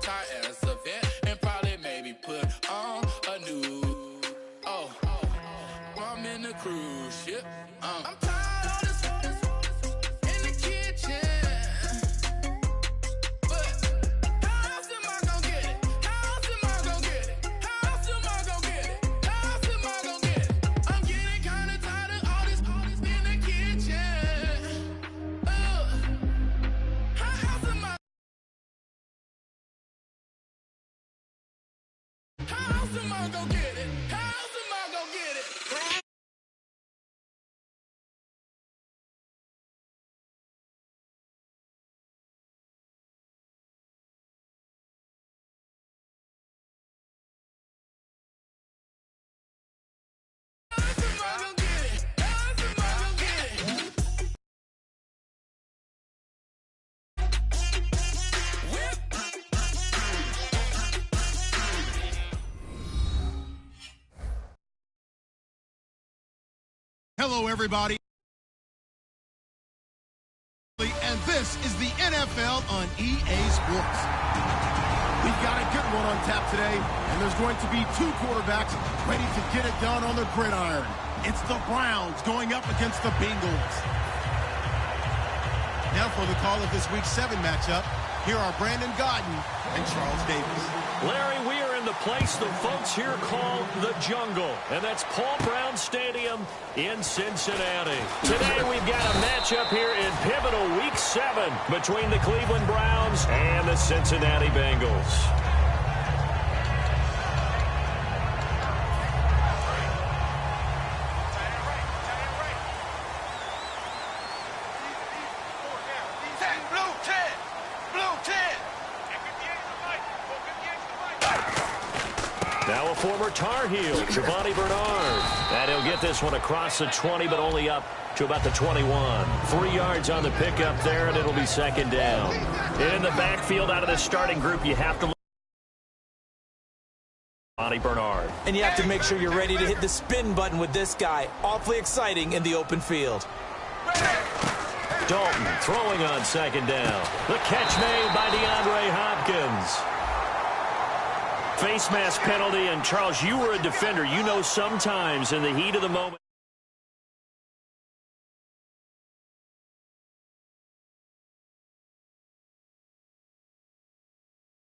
retire as a vet and probably maybe put on a new. I'm in the cruise ship. I'm tired of this in the kitchen. But how else am I gonna get it? How else am I gonna get it? How else am I gonna get it? How else am I gonna get it? I'm getting kinda tired of all this in the kitchen. How else am I? How else am I gonna get it? How else am I gonna get it? Hello, everybody. And this is the NFL on EA Sports. We've got a good one on tap today, and there's going to be two quarterbacks ready to get it done on the gridiron. It's the Browns going up against the Bengals. Now for the call of this Week 7 matchup, here are Brandon Godden and Charles Davis. Larry, we are in the place the folks here call the Jungle, and that's Paul Brown Stadium in Cincinnati. Today we've got a matchup here in pivotal Week 7 between the Cleveland Browns and the Cincinnati Bengals. Now a former Tar Heel, Giovanni Bernard. And he'll get this one across the 20, but only up to about the 21. 3 yards on the pickup there, and it'll be second down. In the backfield out of the starting group, you have to look at Giovanni Bernard. And you have to make sure you're ready to hit the spin button with this guy. Awfully exciting in the open field. Dalton throwing on second down. The catch made by DeAndre Hopkins. Face mask penalty, and Charles, you were a defender. You know sometimes in the heat of the moment.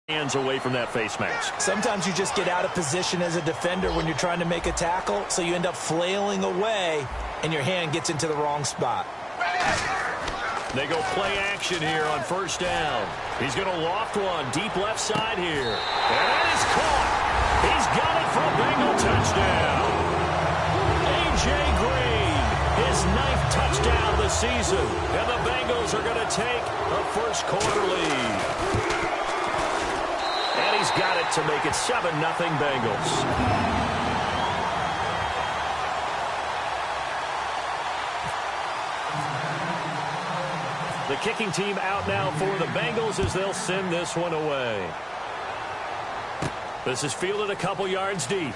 Hands away from that face mask. Sometimes you just get out of position as a defender when you're trying to make a tackle, so you end up flailing away, and your hand gets into the wrong spot. They go play action here on first down. He's going to loft one deep left side here. And that is caught. He's got it for a Bengal touchdown. A.J. Green, his 9th touchdown of the season. And the Bengals are going to take a first quarter lead. And he's got it to make it 7-0 Bengals. The kicking team out now for the Bengals as they'll send this one away. This is fielded a couple yards deep.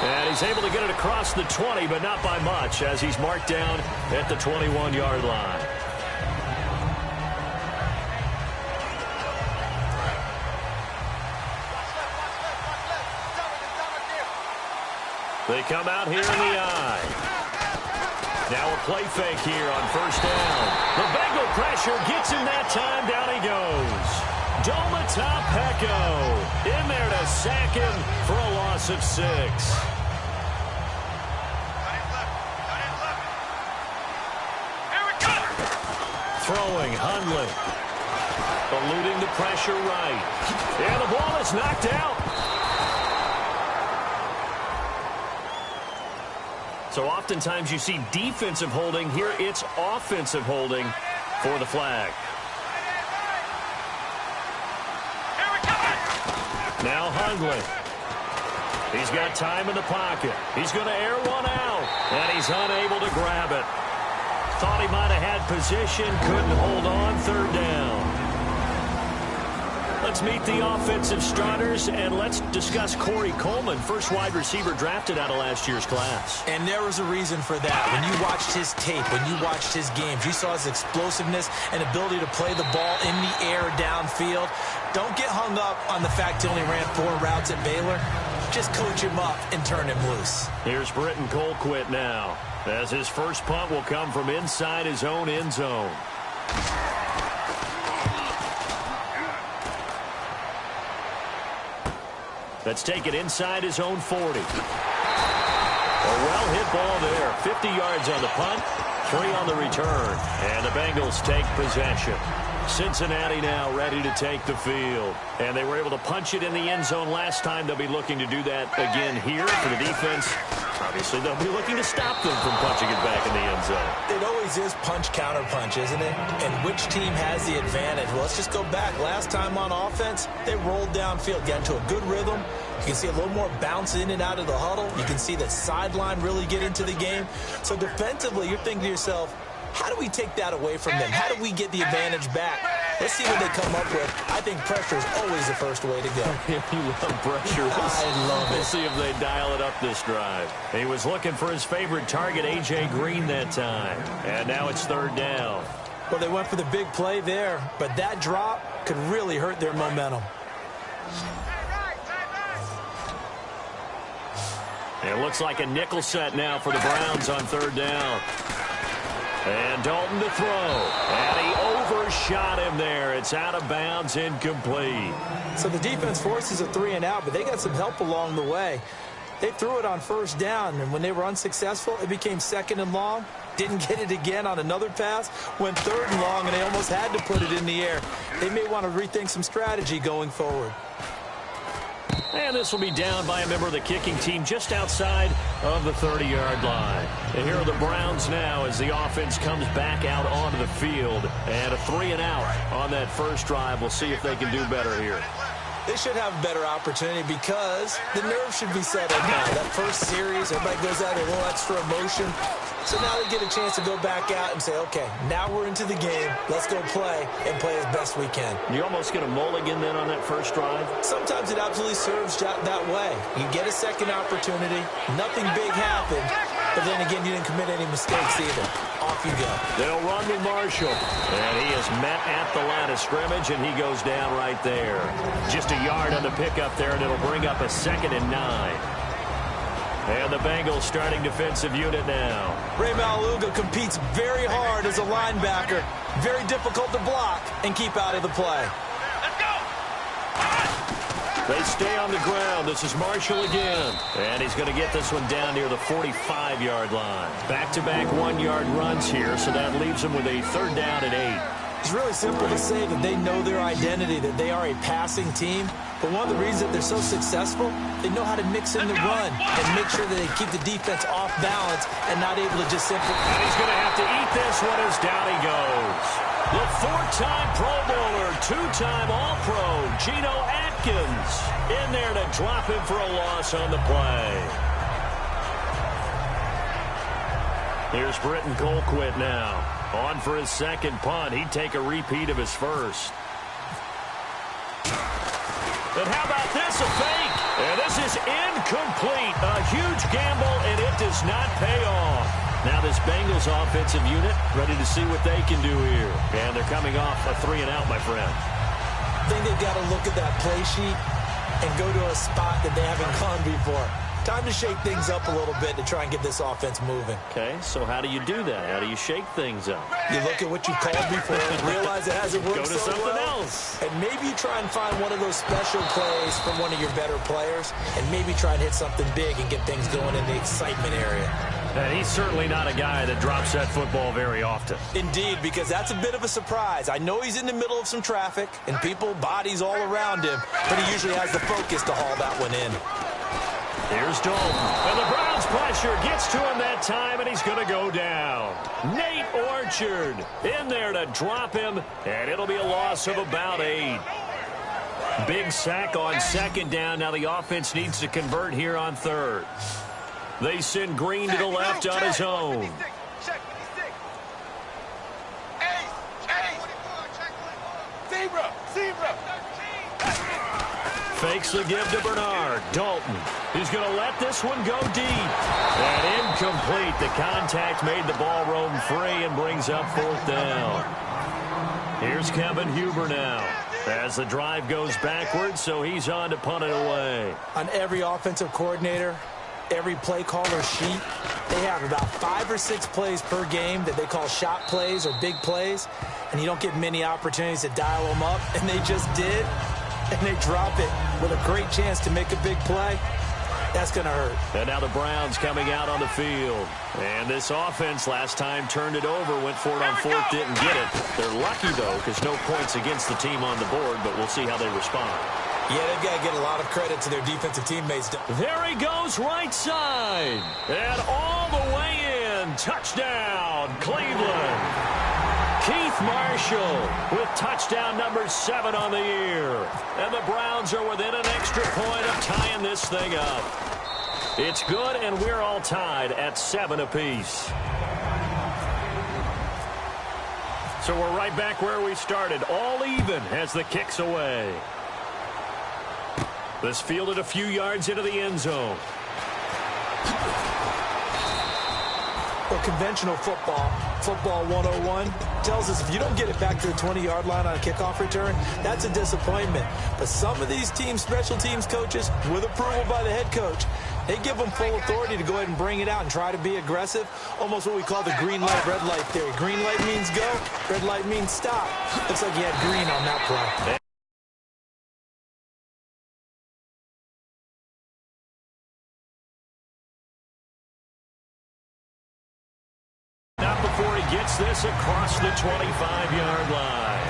And he's able to get it across the 20, but not by much, as he's marked down at the 21-yard line. They come out here in the eye. Now a play fake here on first down. The Bengal pressure gets him that time. Down he goes. Domata-Peko in there to sack him for a loss of 6. Throwing Hundley. Eluding the pressure right. And the ball is knocked out. So oftentimes you see defensive holding. Here it's offensive holding for the flag. Now Hundley. He's got time in the pocket. He's going to air one out. And he's unable to grab it. Thought he might have had position. Couldn't hold on. Third down. The Let's meet the offensive starters, and let's discuss Corey Coleman, first wide receiver drafted out of last year's class. And there was a reason for that. When you watched his tape, when you watched his games, you saw his explosiveness and ability to play the ball in the air downfield. Don't get hung up on the fact he only ran 4 routes at Baylor. Just coach him up and turn him loose. Here's Britton Colquitt now, as his first punt will come from inside his own end zone. Let's take it inside his own 40. A well-hit ball there. 50 yards on the punt, 3 on the return. And the Bengals take possession. Cincinnati now ready to take the field. And they were able to punch it in the end zone last time. They'll be looking to do that again here for the defense. Obviously, they'll be looking to stop them from punching it back in the end zone. It always is punch-counter-punch, isn't it? And which team has the advantage? Well, let's just go back. Last time on offense, they rolled downfield, got into a good rhythm. You can see a little more bounce in and out of the huddle. You can see the sideline really get into the game. So defensively, you're thinking to yourself, how do we take that away from them? How do we get the advantage back? Let's see what they come up with. I think pressure is always the first way to go. You love pressure. I love it. We'll see if they dial it up this drive. He was looking for his favorite target, A.J. Green, that time. And now it's 3rd down. Well, they went for the big play there, but that drop could really hurt their momentum. It looks like a nickel set now for the Browns on 3rd down. And Dalton to throw. And he overshot him there. It's out of bounds, incomplete. So the defense forces a 3 and out, but they got some help along the way. They threw it on 1st down, and when they were unsuccessful, it became 2nd and long. Didn't get it again on another pass. Went 3rd and long, and they almost had to put it in the air. They may want to rethink some strategy going forward. And this will be down by a member of the kicking team just outside of the 30-yard line. And here are the Browns now as the offense comes back out onto the field. And a 3 and out on that first drive. We'll see if they can do better here. They should have a better opportunity because the nerves should be settled now. That first series, everybody goes out with a little extra emotion. So now they get a chance to go back out and say, okay, now we're into the game. Let's go play and play as best we can. You almost get a mulligan then on that first drive? Sometimes it absolutely serves that way. You get a second opportunity. Nothing big happened. But then again, you didn't commit any mistakes either. Off you go. They'll run with Marshall. And he is met at the line of scrimmage, and he goes down right there. Just a yard on the pickup there, and it'll bring up a 2nd and 9. And the Bengals starting defensive unit now. Ray Maluga competes very hard as a linebacker. Very difficult to block and keep out of the play. They stay on the ground. This is Marshall again. And he's going to get this one down near the 45-yard line. Back-to-back 1-yard runs here, so that leaves him with a 3rd down and 8. It's really simple to say that they know their identity, that they are a passing team. But one of the reasons that they're so successful, they know how to mix in the run and make sure that they keep the defense off balance and not able to just simply... And he's going to have to eat this one as down he goes. The 4-time Pro Bowler, 2-time All-Pro, Geno Atkins, in there to drop him for a loss on the play. Here's Britton Colquitt now. On for his 2nd punt. He'd take a repeat of his first. And how about this? A fake. And this is incomplete. A huge gamble, and it does not pay off. Now this Bengals offensive unit ready to see what they can do here. And they're coming off a 3 and out, my friend. I think they've got to look at that play sheet and go to a spot that they haven't gone before. Time to shake things up a little bit to try and get this offense moving. Okay, so how do you do that? How do you shake things up? You look at what you called before and realize it hasn't worked Go to so something well. else. And maybe you try and find one of those special plays from one of your better players and maybe try and hit something big and get things going in the excitement area. And he's certainly not a guy that drops that football very often. Indeed, because that's a bit of a surprise. I know he's in the middle of some traffic and people, bodies all around him, but he usually has the focus to haul that one in. Here's Dalton. And the Browns pressure gets to him that time, and he's going to go down. Nate Orchard in there to drop him, and it'll be a loss of about 8. Big sack on 2nd down. Now the offense needs to convert here on 3rd. They send Green to the left on his own. fakes the give to Bernard. Dalton, he's going to let this one go deep. And incomplete. The contact made the ball roam free and brings up 4th down. Here's Kevin Huber now as the drive goes backwards, so he's on to punt it away. On every offensive coordinator, every play caller sheet, they have about 5 or 6 plays per game that they call shot plays or big plays, and you don't get many opportunities to dial them up, and they just did, and they drop it with a great chance to make a big play. That's going to hurt. And now the Browns coming out on the field. And this offense last time turned it over, went for it on 4th, didn't get it. They're lucky, though, because no points against the team on the board, but we'll see how they respond. Yeah, they've got to get a lot of credit to their defensive teammates. There he goes, right side. And all the way in. Touchdown, Cleveland. Keith Marshall with touchdown number 7 on the year. And the Browns are within an extra point of tying this thing up. It's good, and we're all tied at 7 apiece. So we're right back where we started, all even as the kick's away. This fielded a few yards into the end zone. Well, conventional football 101, tells us if you don't get it back to the 20-yard line on a kickoff return, that's a disappointment. But some of these teams, special teams coaches, with approval by the head coach, they give them full authority to go ahead and bring it out and try to be aggressive, almost what we call the green light, red light theory. Green light means go, red light means stop. Looks like you had green on that play. Before he gets this across the 25-yard line.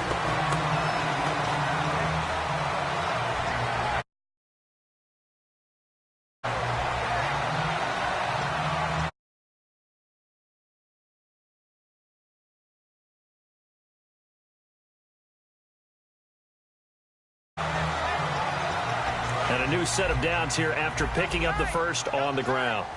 And a new set of downs here after picking up the first on the ground.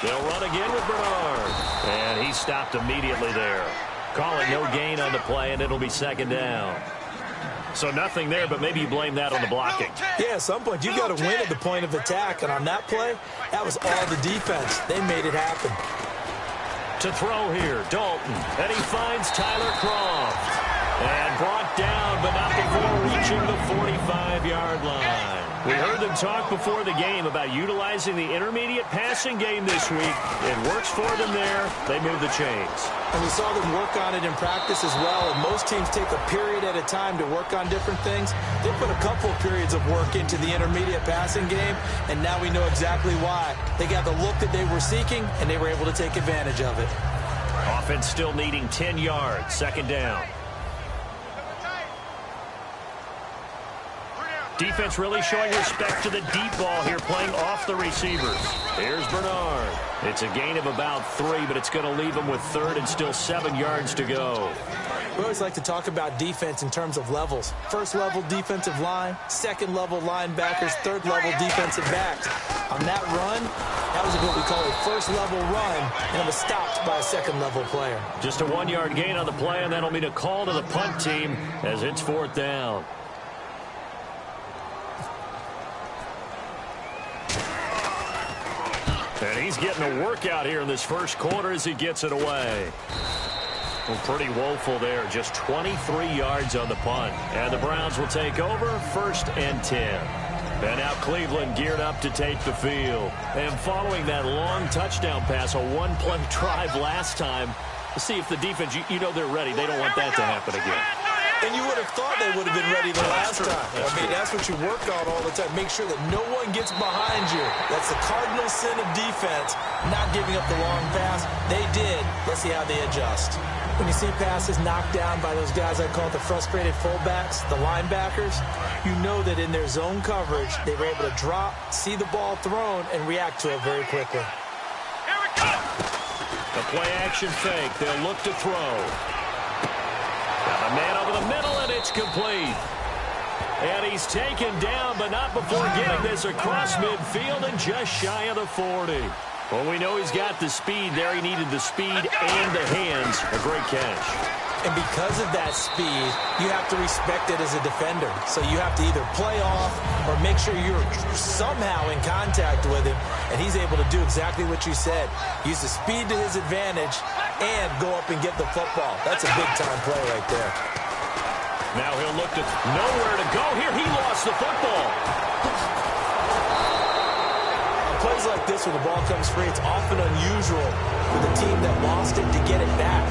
They'll run again with Bernard. And he stopped immediately there. Call it no gain on the play, and it'll be 2nd down. So nothing there, but maybe you blame that on the blocking. Yeah, at some point you've got to win at the point of attack. And on that play, that was all the defense. They made it happen. To throw here, Dalton. And he finds Tyler Croft. And brought down, but not before reaching the 45-yard line. We heard them talk before the game about utilizing the intermediate passing game this week. It works for them there. They move the chains. And we saw them work on it in practice as well. And most teams take a period at a time to work on different things. They put a couple of periods of work into the intermediate passing game, and now we know exactly why. They got the look that they were seeking, and they were able to take advantage of it. Offense still needing 10 yards. 2nd down. Defense really showing respect to the deep ball here, playing off the receivers. Here's Bernard. It's a gain of about 3, but it's going to leave him with 3rd and still 7 yards to go. We always like to talk about defense in terms of levels. 1st level defensive line, 2nd level linebackers, 3rd level defensive backs. On that run, that was what we call a 1st level run, and it was stopped by a 2nd level player. Just a 1-yard gain on the play, and that'll mean a call to the punt team as it's 4th down. And he's getting a workout here in this 1st quarter as he gets it away. Well, pretty woeful there. Just 23 yards on the punt. And the Browns will take over 1st and 10. And now Cleveland geared up to take the field. And following that long touchdown pass, a 1-play drive last time, to see if the defense, you know they're ready. They don't want that to happen again. And you would have thought they would have been ready the last time. I mean, that's what you work on all the time. Make sure that no one gets behind you. That's the cardinal sin of defense, not giving up the long pass. They did. Let's see how they adjust. When you see passes knocked down by those guys I call the frustrated fullbacks, the linebackers, you know that in their zone coverage, they were able to drop, see the ball thrown, and react to it very quickly. Here we go. The play action fake. They'll look to throw. Got a man over the middle, and it's complete. And he's taken down, but not before getting this across midfield and just shy of the 40. Well, we know he's got the speed there. He needed the speed and the hands. A great catch. And because of that speed, you have to respect it as a defender. So you have to either play off or make sure you're somehow in contact with him, and he's able to do exactly what you said. Use the speed to his advantage and go up and get the football. That's a big-time play right there. Now he'll look to nowhere to go here. He lost the football. On plays like this, when the ball comes free, it's often unusual for the team that lost it to get it back.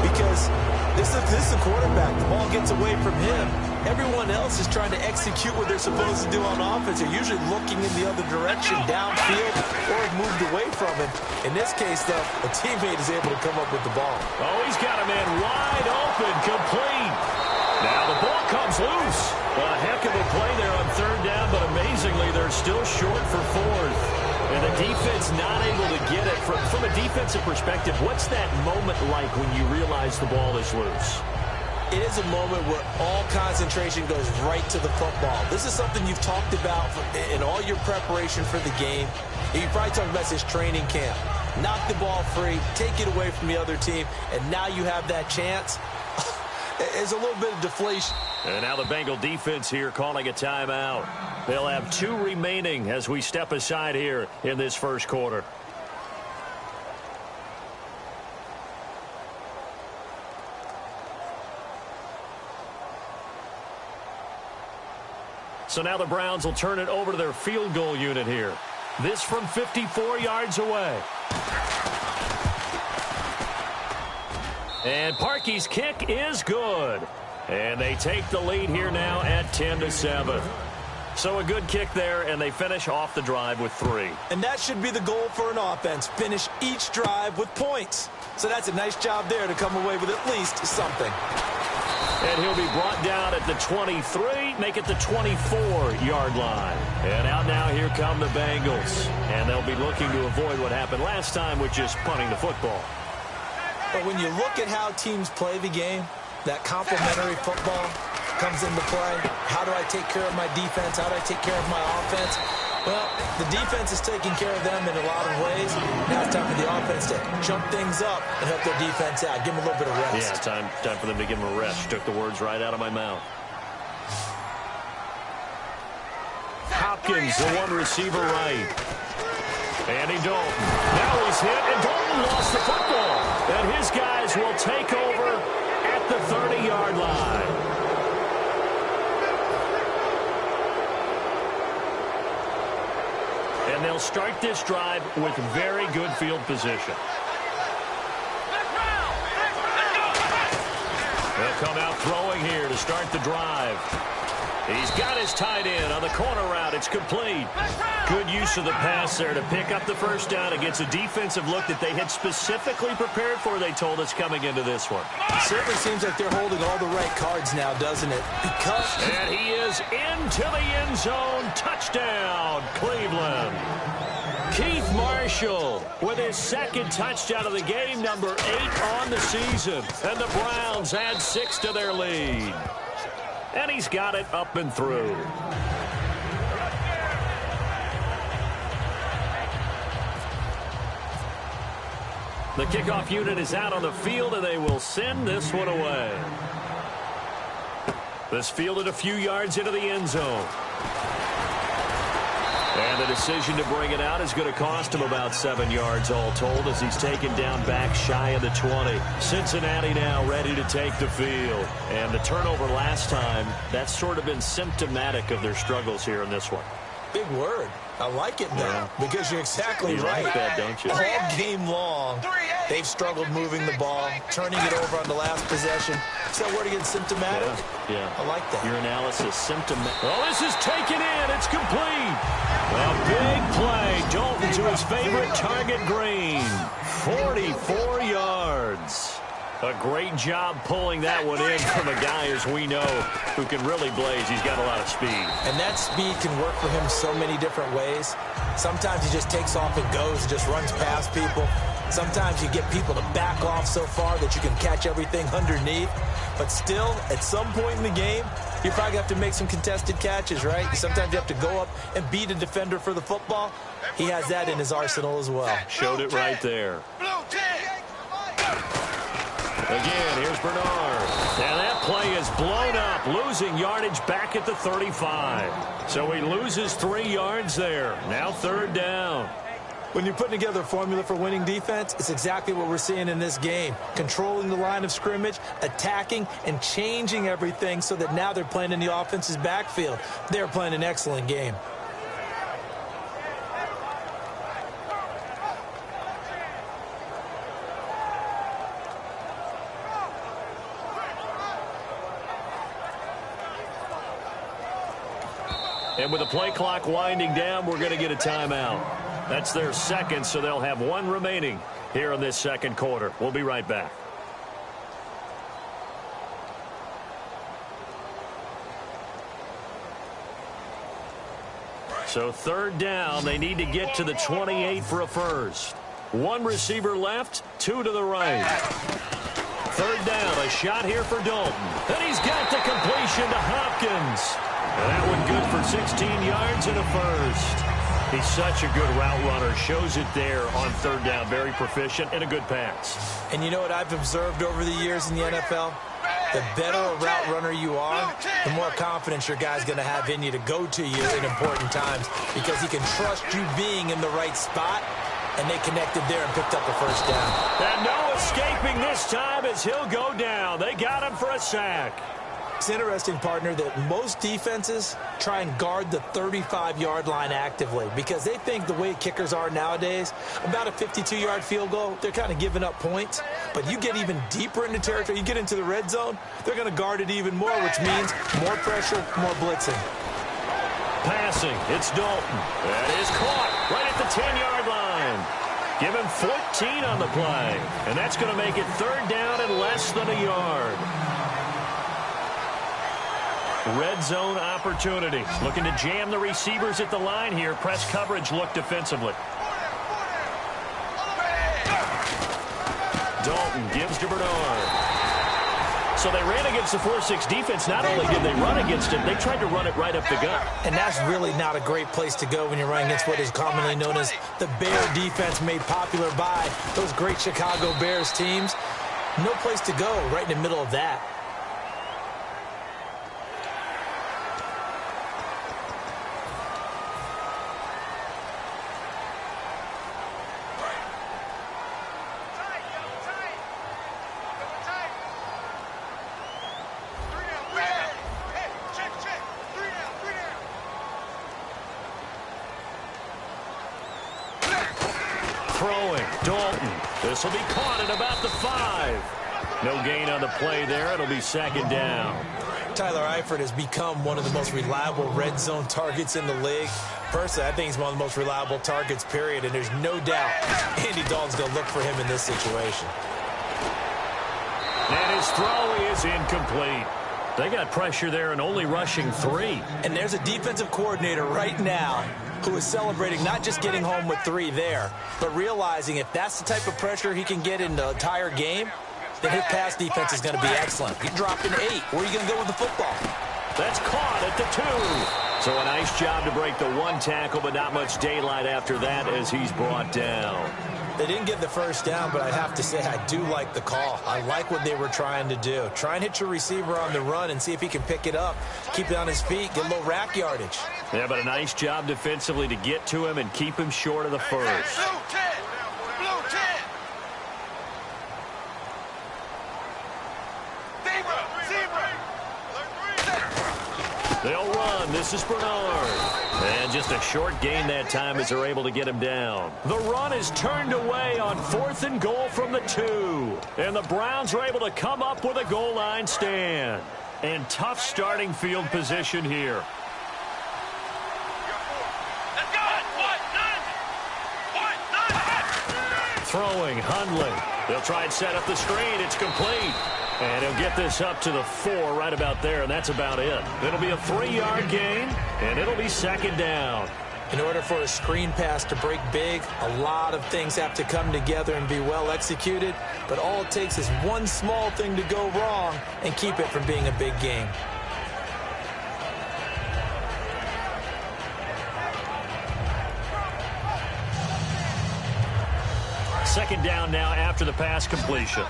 Because this is the quarterback. The ball gets away from him. Everyone else is trying to execute what they're supposed to do on offense. They're usually looking in the other direction, downfield, or have moved away from him. In this case, though, a teammate is able to come up with the ball. Oh, he's got a man wide open, complete. Now the ball comes loose. A heck of a play there on third down, but amazingly, they're still short for fourth. And the defense not able to get it. From a defensive perspective, what's that moment like when you realize the ball is loose? It is a moment where all concentration goes right to the football. This is something you've talked about in all your preparation for the game. You probably talked about this training camp. Knock the ball free, take it away from the other team, and now you have that chance. There's a little bit of deflation. And now the Bengal defense here calling a timeout. They'll have 2 remaining as we step aside here in this first quarter. So now the Browns will turn it over to their field goal unit here. This from 54 yards away. And Parkey's kick is good. And they take the lead here now at 10-7. So a good kick there, and they finish off the drive with 3. And that should be the goal for an offense. Finish each drive with points. So that's a nice job there to come away with at least something. And he'll be brought down at the 23, make it the 24-yard line. And out now, here come the Bengals. And they'll be looking to avoid what happened last time, which is punting the football. But when you look at how teams play the game, that complementary football comes into play. How do I take care of my defense? How do I take care of my offense? Well, the defense is taking care of them in a lot of ways. Now it's time for the offense to jump things up and help their defense out. Give them a little bit of rest. Yeah, time for them to give them a rest. You took the words right out of my mouth. Hopkins, the one receiver right. Andy Dalton. Now he's hit, and Dalton lost the football. And his guys will take over at the 30-yard line. And they'll start this drive with very good field position. They'll come out throwing here to start the drive. He's got his tight end on the corner route. It's complete. Good use of the pass there to pick up the first down against a defensive look that they had specifically prepared for, they told us, coming into this one. It certainly seems like they're holding all the right cards now, doesn't it? And he is into the end zone. Touchdown, Cleveland. Keith Marshall with his second touchdown of the game, number 8 on the season. And the Browns add 6 to their lead. And he's got it up and through. The kickoff unit is out on the field, and they will send this one away. This fielded a few yards into the end zone. And the decision to bring it out is going to cost him about 7 yards all told as he's taken down back shy of the 20. Cincinnati now ready to take the field. And the turnover last time, that's sort of been symptomatic of their struggles here in this one. Big word. I like it now because you're exactly right. Like that, don't you? All game long, they've struggled moving the ball, turning it over on the last possession. Is that word again, symptomatic? Yeah. I like that. Your analysis, symptomatic. Oh, this is taken in. It's complete. A big play. Dalton to his favorite target, Green. 44 yards. A great job pulling that one in from a guy, as we know, who can really blaze. He's got a lot of speed. And that speed can work for him so many different ways. Sometimes he just takes off and goes and just runs past people. Sometimes you get people to back off so far that you can catch everything underneath. But still, at some point in the game, you probably have to make some contested catches, right? Sometimes you have to go up and beat a defender for the football. He has that in his arsenal as well. Showed it right there. Again, here's Bernard. And that play is blown up, losing yardage back at the 35. So he loses 3 yards there. Now 3rd down. When you're putting together a formula for winning defense, it's exactly what we're seeing in this game. Controlling the line of scrimmage, attacking, and changing everything so that now they're playing in the offense's backfield. They're playing an excellent game. And with the play clock winding down, we're going to get a timeout. That's their second, so they'll have 1 remaining here in this second quarter. We'll be right back. So 3rd down, they need to get to the 28 for a first. 1 receiver left, 2 to the right. 3rd down, a shot here for Dalton. And he's got the completion to Hopkins. And that one good for 16 yards and a first. He's such a good route runner. Shows it there on 3rd down. Very proficient and a good pass. And you know what I've observed over the years in the NFL? The better a route runner you are, the more confidence your guy's going to have in you to go to you in important times because he can trust you being in the right spot, and they connected there and picked up a first down. And no escaping this time as he'll go down. They got him for a sack. It's interesting, partner, that most defenses try and guard the 35-yard line actively because they think the way kickers are nowadays, about a 52-yard field goal, they're kind of giving up points. But you get even deeper into territory, you get into the red zone, they're going to guard it even more, which means more pressure, more blitzing. Passing, it's Dalton. That is caught right at the 10-yard line. Give him 14 on the play. And that's going to make it 3rd down and less than a yard. Red zone opportunity. Looking to jam the receivers at the line here. Press coverage look defensively. Dalton gives to Bernard. So they ran against the 4-6 defense. Not only did they run against it, they tried to run it right up the gut. And that's really not a great place to go when you're running against what is commonly known as the Bear defense, made popular by those great Chicago Bears teams. No place to go right in the middle of that. Throwing, Dalton. This will be caught at about the 5. No gain on the play there. It'll be 2nd down. Tyler Eifert has become one of the most reliable red zone targets in the league. Personally, I think he's one of the most reliable targets, period, and there's no doubt Andy Dalton's going to look for him in this situation. And his throw is incomplete. They got pressure there and only rushing 3. And there's a defensive coordinator right now who is celebrating not just getting home with 3 there, but realizing if that's the type of pressure he can get in the entire game, then his pass defense is going to be excellent. He dropped an 8. Where are you going to go with the football? That's caught at the 2. So a nice job to break the 1 tackle, but not much daylight after that as he's brought down. They didn't get the first down, but I have to say I do like the call. I like what they were trying to do. Try and hit your receiver on the run and see if he can pick it up, keep it on his feet, get a little rack yardage. Yeah, but a nice job defensively to get to him and keep him short of the first. Blue 10. Blue 10. They'll run. This is Bernard. And just a short gain that time as they're able to get him down. The run is turned away on 4th and goal from the 2. And the Browns are able to come up with a goal line stand. And tough starting field position here. Throwing, Hundley. They'll try and set up the screen. It's complete. And he'll get this up to the 4 right about there, and that's about it. It'll be a 3-yard gain, and it'll be 2nd down. In order for a screen pass to break big, a lot of things have to come together and be well executed, but all it takes is one small thing to go wrong and keep it from being a big game. Second down now after the pass completion.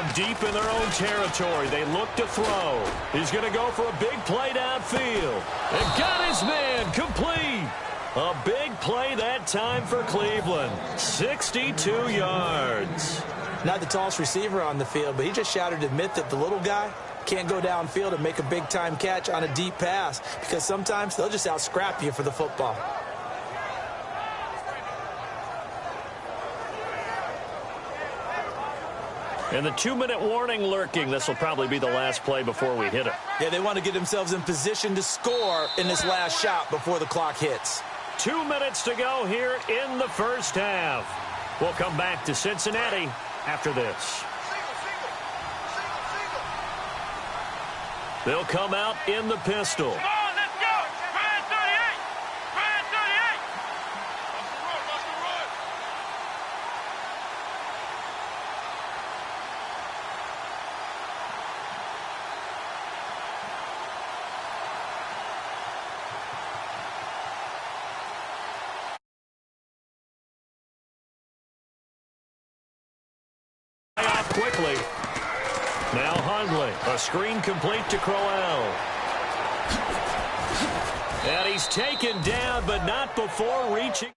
down deep in their own territory. They look to throw. He's going to go for a big play downfield. And got his man complete. A big play that time for Cleveland. 62 yards. Not the tallest receiver on the field, but he just shouted to admit that the little guy can't go downfield and make a big-time catch on a deep pass because sometimes they'll just out-scrap you for the football. And the 2-minute warning lurking. This will probably be the last play before we hit it. Yeah, they want to get themselves in position to score in this last shot before the clock hits. 2 minutes to go here in the first half. We'll come back to Cincinnati after this. They'll come out in the pistol. Come on, let's go. Brand 38. Brand 38. Watch the run. Off quickly. Now Hundley. A screen complete to Crowell. And he's taken down, but not before reaching.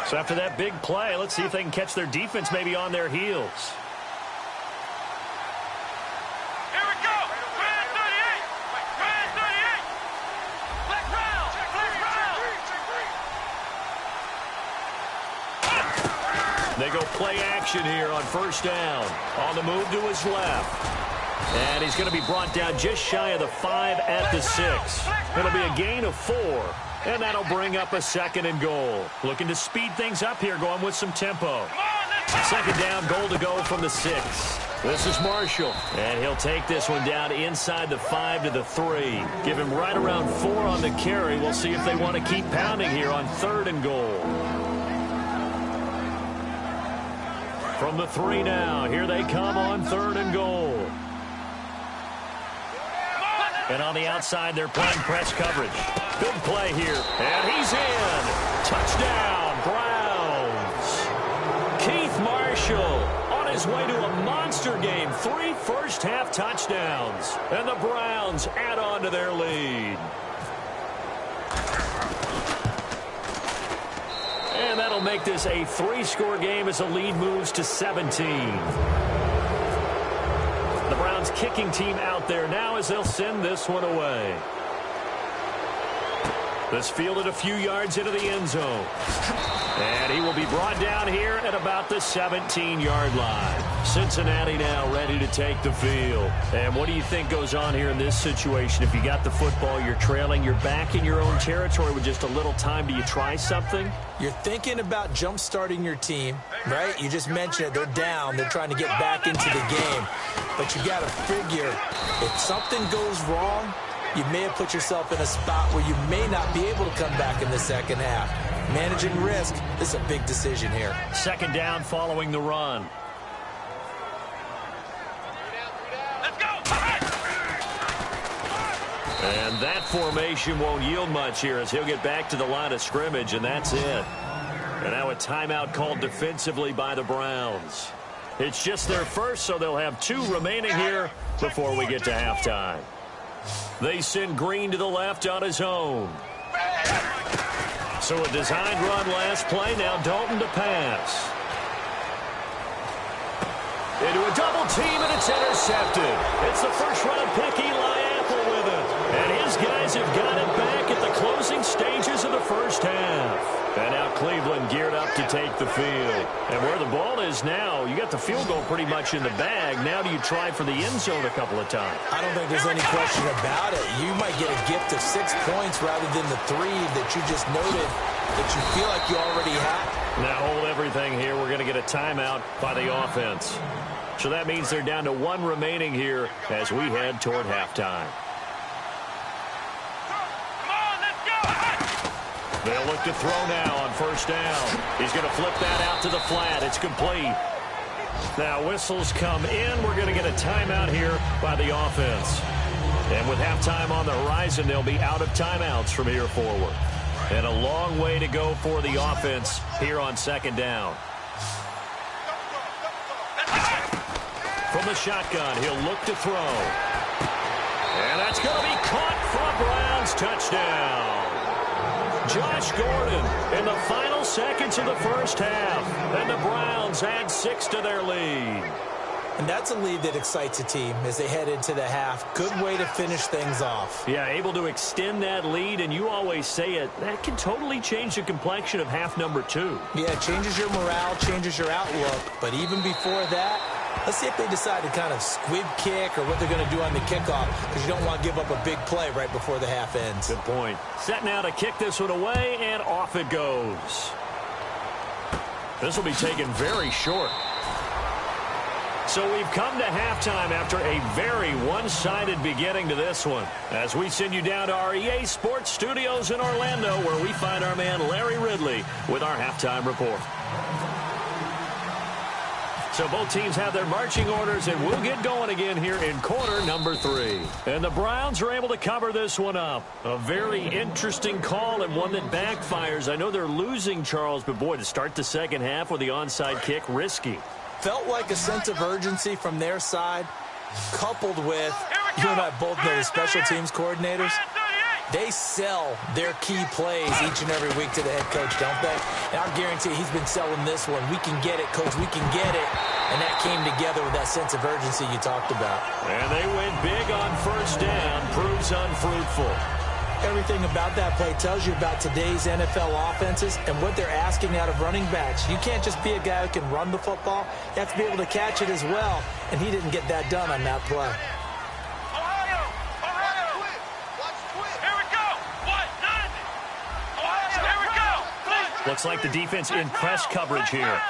So after that big play, let's see if they can catch their defense maybe on their heels. Here we go. Brand 38. Brand 38. Black round. Black round. They go play action here on first down. On the move to his left. And he's going to be brought down just shy of the 5 at the 6. It'll be a gain of 4. And that'll bring up a 2nd and goal. Looking to speed things up here, going with some tempo. 2nd down, goal to go from the 6. This is Marshall. And he'll take this one down inside the 5 to the 3. Give him right around 4 on the carry. We'll see if they want to keep pounding here on 3rd and goal. From the 3 now, here they come on 3rd and goal. And on the outside, they're playing press coverage. Big play here. And he's in. Touchdown, Browns. Keith Marshall on his way to a monster game. 3 first-half touchdowns. And the Browns add on to their lead. And that'll make this a 3-score game as the lead moves to 17. The Browns kicking team out there now as they'll send this one away. This fielded a few yards into the end zone. And he will be brought down here at about the 17-yard line. Cincinnati now ready to take the field. And what do you think goes on here in this situation? If you got the football, you're trailing, you're back in your own territory with just a little time. Do you try something? You're thinking about jump-starting your team, right? You just mentioned it. They're down. They're trying to get back into the game. But you got to figure if something goes wrong, you may have put yourself in a spot where you may not be able to come back in the second half. Managing risk, this is a big decision here. 2nd down following the run. Let's go. And that formation won't yield much here as he'll get back to the line of scrimmage, and that's it. And now a timeout called defensively by the Browns. It's just their first, so they'll have 2 remaining here before we get to halftime. They send Green to the left on his own. So a designed run last play. Now Dalton to pass. Into a double team, and it's intercepted. It's the first-round pick, Eli Apple, with it. And his guys have got it back at the closing stages of the first half. And now Cleveland geared up to take the field. And where the ball is now, you got the field goal pretty much in the bag. Now do you try for the end zone a couple of times? I don't think there's any question about it. You might get a gift of 6 points rather than the 3 that you just noted that you feel like you already had. Now hold everything here. We're going to get a timeout by the offense. So that means they're down to 1 remaining here as we head toward halftime. They'll look to throw now on first down. He's going to flip that out to the flat. It's complete. Now whistles come in. We're going to get a timeout here by the offense. And with halftime on the horizon, they'll be out of timeouts from here forward. And a long way to go for the offense here on second down. From the shotgun, he'll look to throw. And that's going to be caught for a Browns touchdown. Josh Gordon in the final seconds of the first half. And the Browns add 6 to their lead. And that's a lead that excites a team as they head into the half. Good way to finish things off. Yeah, able to extend that lead, and you always say it, that can totally change the complexion of half number 2. Yeah, it changes your morale, changes your outlook. But even before that, let's see if they decide to kind of squib kick or what they're going to do on the kickoff, because you don't want to give up a big play right before the half ends. Good point. Set now to kick this one away, and off it goes. This will be taken very short. So we've come to halftime after a very one-sided beginning to this one. As we send you down to our EA Sports Studios in Orlando, where we find our man Larry Ridley with our halftime report. So both teams have their marching orders, and we'll get going again here in quarter number 3. And the Browns are able to cover this one up. A very interesting call and one that backfires. I know they're losing, Charles, but boy, to start the second half with the onside kick, risky. Felt like a sense of urgency from their side, coupled with, you and I both know the special teams coordinators, they sell their key plays each and every week to the head coach, don't they? And I guarantee he's been selling this one. We can get it, coach, we can get it. And that came together with that sense of urgency you talked about. And they went big on first down, proves unfruitful. Everything about that play tells you about today's NFL offenses and what they're asking out of running backs. You can't just be a guy who can run the football. You have to be able to catch it as well, and he didn't get that done on that play. Looks like the defense in press coverage here.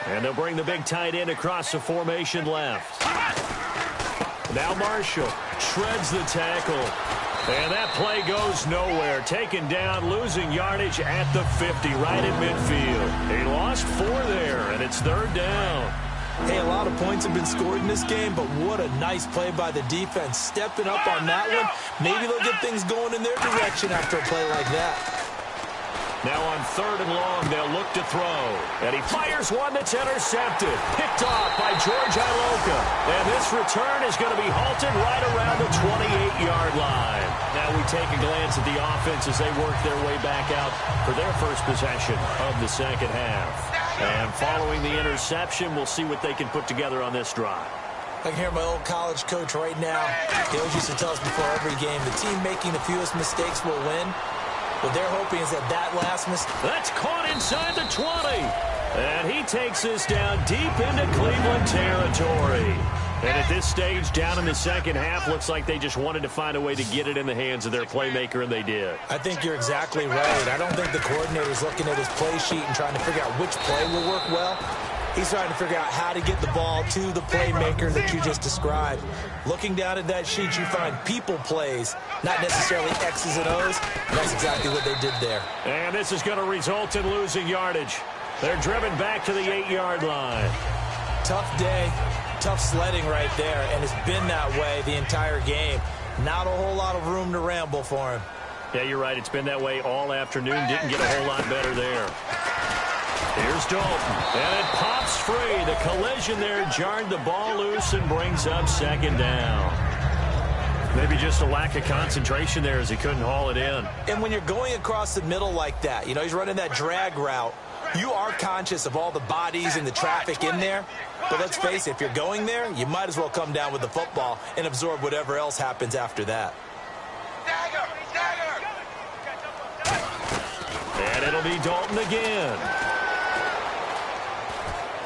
And they'll bring the big tight end across the formation left. Now Marshall shreds the tackle. And that play goes nowhere. Taken down, losing yardage at the 50, right at midfield. He lost 4 there, and it's third down. Hey, a lot of points have been scored in this game, but what a nice play by the defense. Stepping up on that one. Maybe they'll get things going in their direction after a play like that. Now on third and long, they'll look to throw. And he fires one that's intercepted. Picked off by George Iloka. And this return is going to be halted right around the 28-yard line. Now we take a glance at the offense as they work their way back out for their first possession of the second half. And following the interception, we'll see what they can put together on this drive. I can hear my old college coach right now. He always used to tell us before every game, the team making the fewest mistakes will win. What they're hoping is that last mistake. That's caught inside the 20. And he takes this down deep into Cleveland territory. And at this stage, down in the second half, looks like they just wanted to find a way to get it in the hands of their playmaker, and they did. I think you're exactly right. I don't think the coordinator's looking at his play sheet and trying to figure out which play will work well. He's trying to figure out how to get the ball to the playmaker that you just described. Looking down at that sheet, you find people plays, not necessarily X's and O's. And that's exactly what they did there. And this is going to result in losing yardage. They're driven back to the 8-yard line. Tough day, tough sledding right there, and it's been that way the entire game. Not a whole lot of room to ramble for him. Yeah, you're right. It's been that way all afternoon. Didn't get a whole lot better there. Here's Dalton, and it pops free. The collision there jarred the ball loose and brings up second down. Maybe just a lack of concentration there as he couldn't haul it in. And when you're going across the middle like that, you know, he's running that drag route, you are conscious of all the bodies and the traffic in there. But let's face it, if you're going there, you might as well come down with the football and absorb whatever else happens after that. And it'll be Dalton again.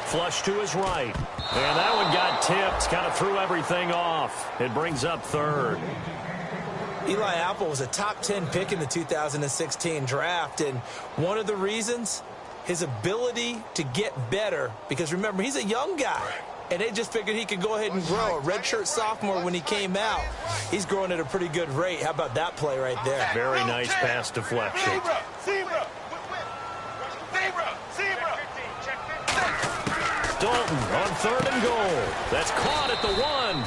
Flush to his right. And that one got tipped. Kind of threw everything off. It brings up third. Eli Apple was a top 10 pick in the 2016 draft. And one of the reasons, his ability to get better. Because remember, he's a young guy. And they just figured he could go ahead and grow. A redshirt sophomore when he came out. He's growing at a pretty good rate. How about that play right there? Very nice pass deflection. Dalton on 3rd and goal. That's caught at the 1.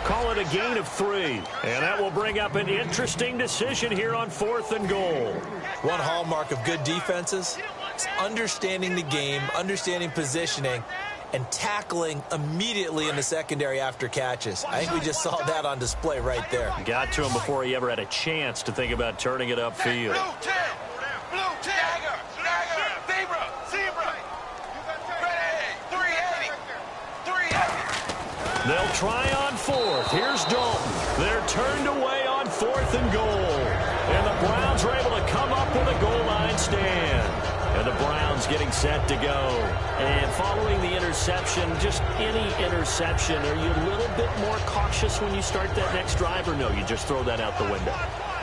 Call it a gain of 3. And that will bring up an interesting decision here on 4th and goal. One hallmark of good defenses is understanding the game, understanding positioning, and tackling immediately in the secondary after catches. I think we just saw that on display right there. Got to him before he ever had a chance to think about turning it upfield. They'll try on 4th. Here's Dalton. They're turned away on 4th and goal. And the Browns are able to come up with a goal line stand. And the Browns getting set to go. And following the interception, just any interception, are you a little bit more cautious when you start that next drive, or no, you just throw that out the window?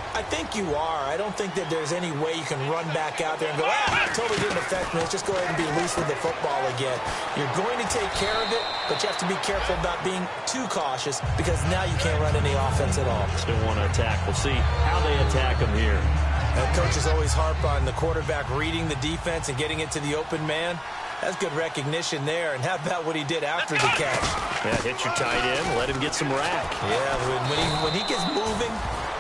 I think you are. I don't think that there's any way you can run back out there and go, it totally didn't affect me. Let's just go ahead and be loose with the football again. You're going to take care of it, but you have to be careful about being too cautious because now you can't run any offense at all. Still want to attack. We'll see how they attack them here. Coaches always harp on the quarterback reading the defense and getting it to the open man. That's good recognition there. And how about what he did after the catch? Yeah, hit your tight end, let him get some rack. Yeah, when he gets moving,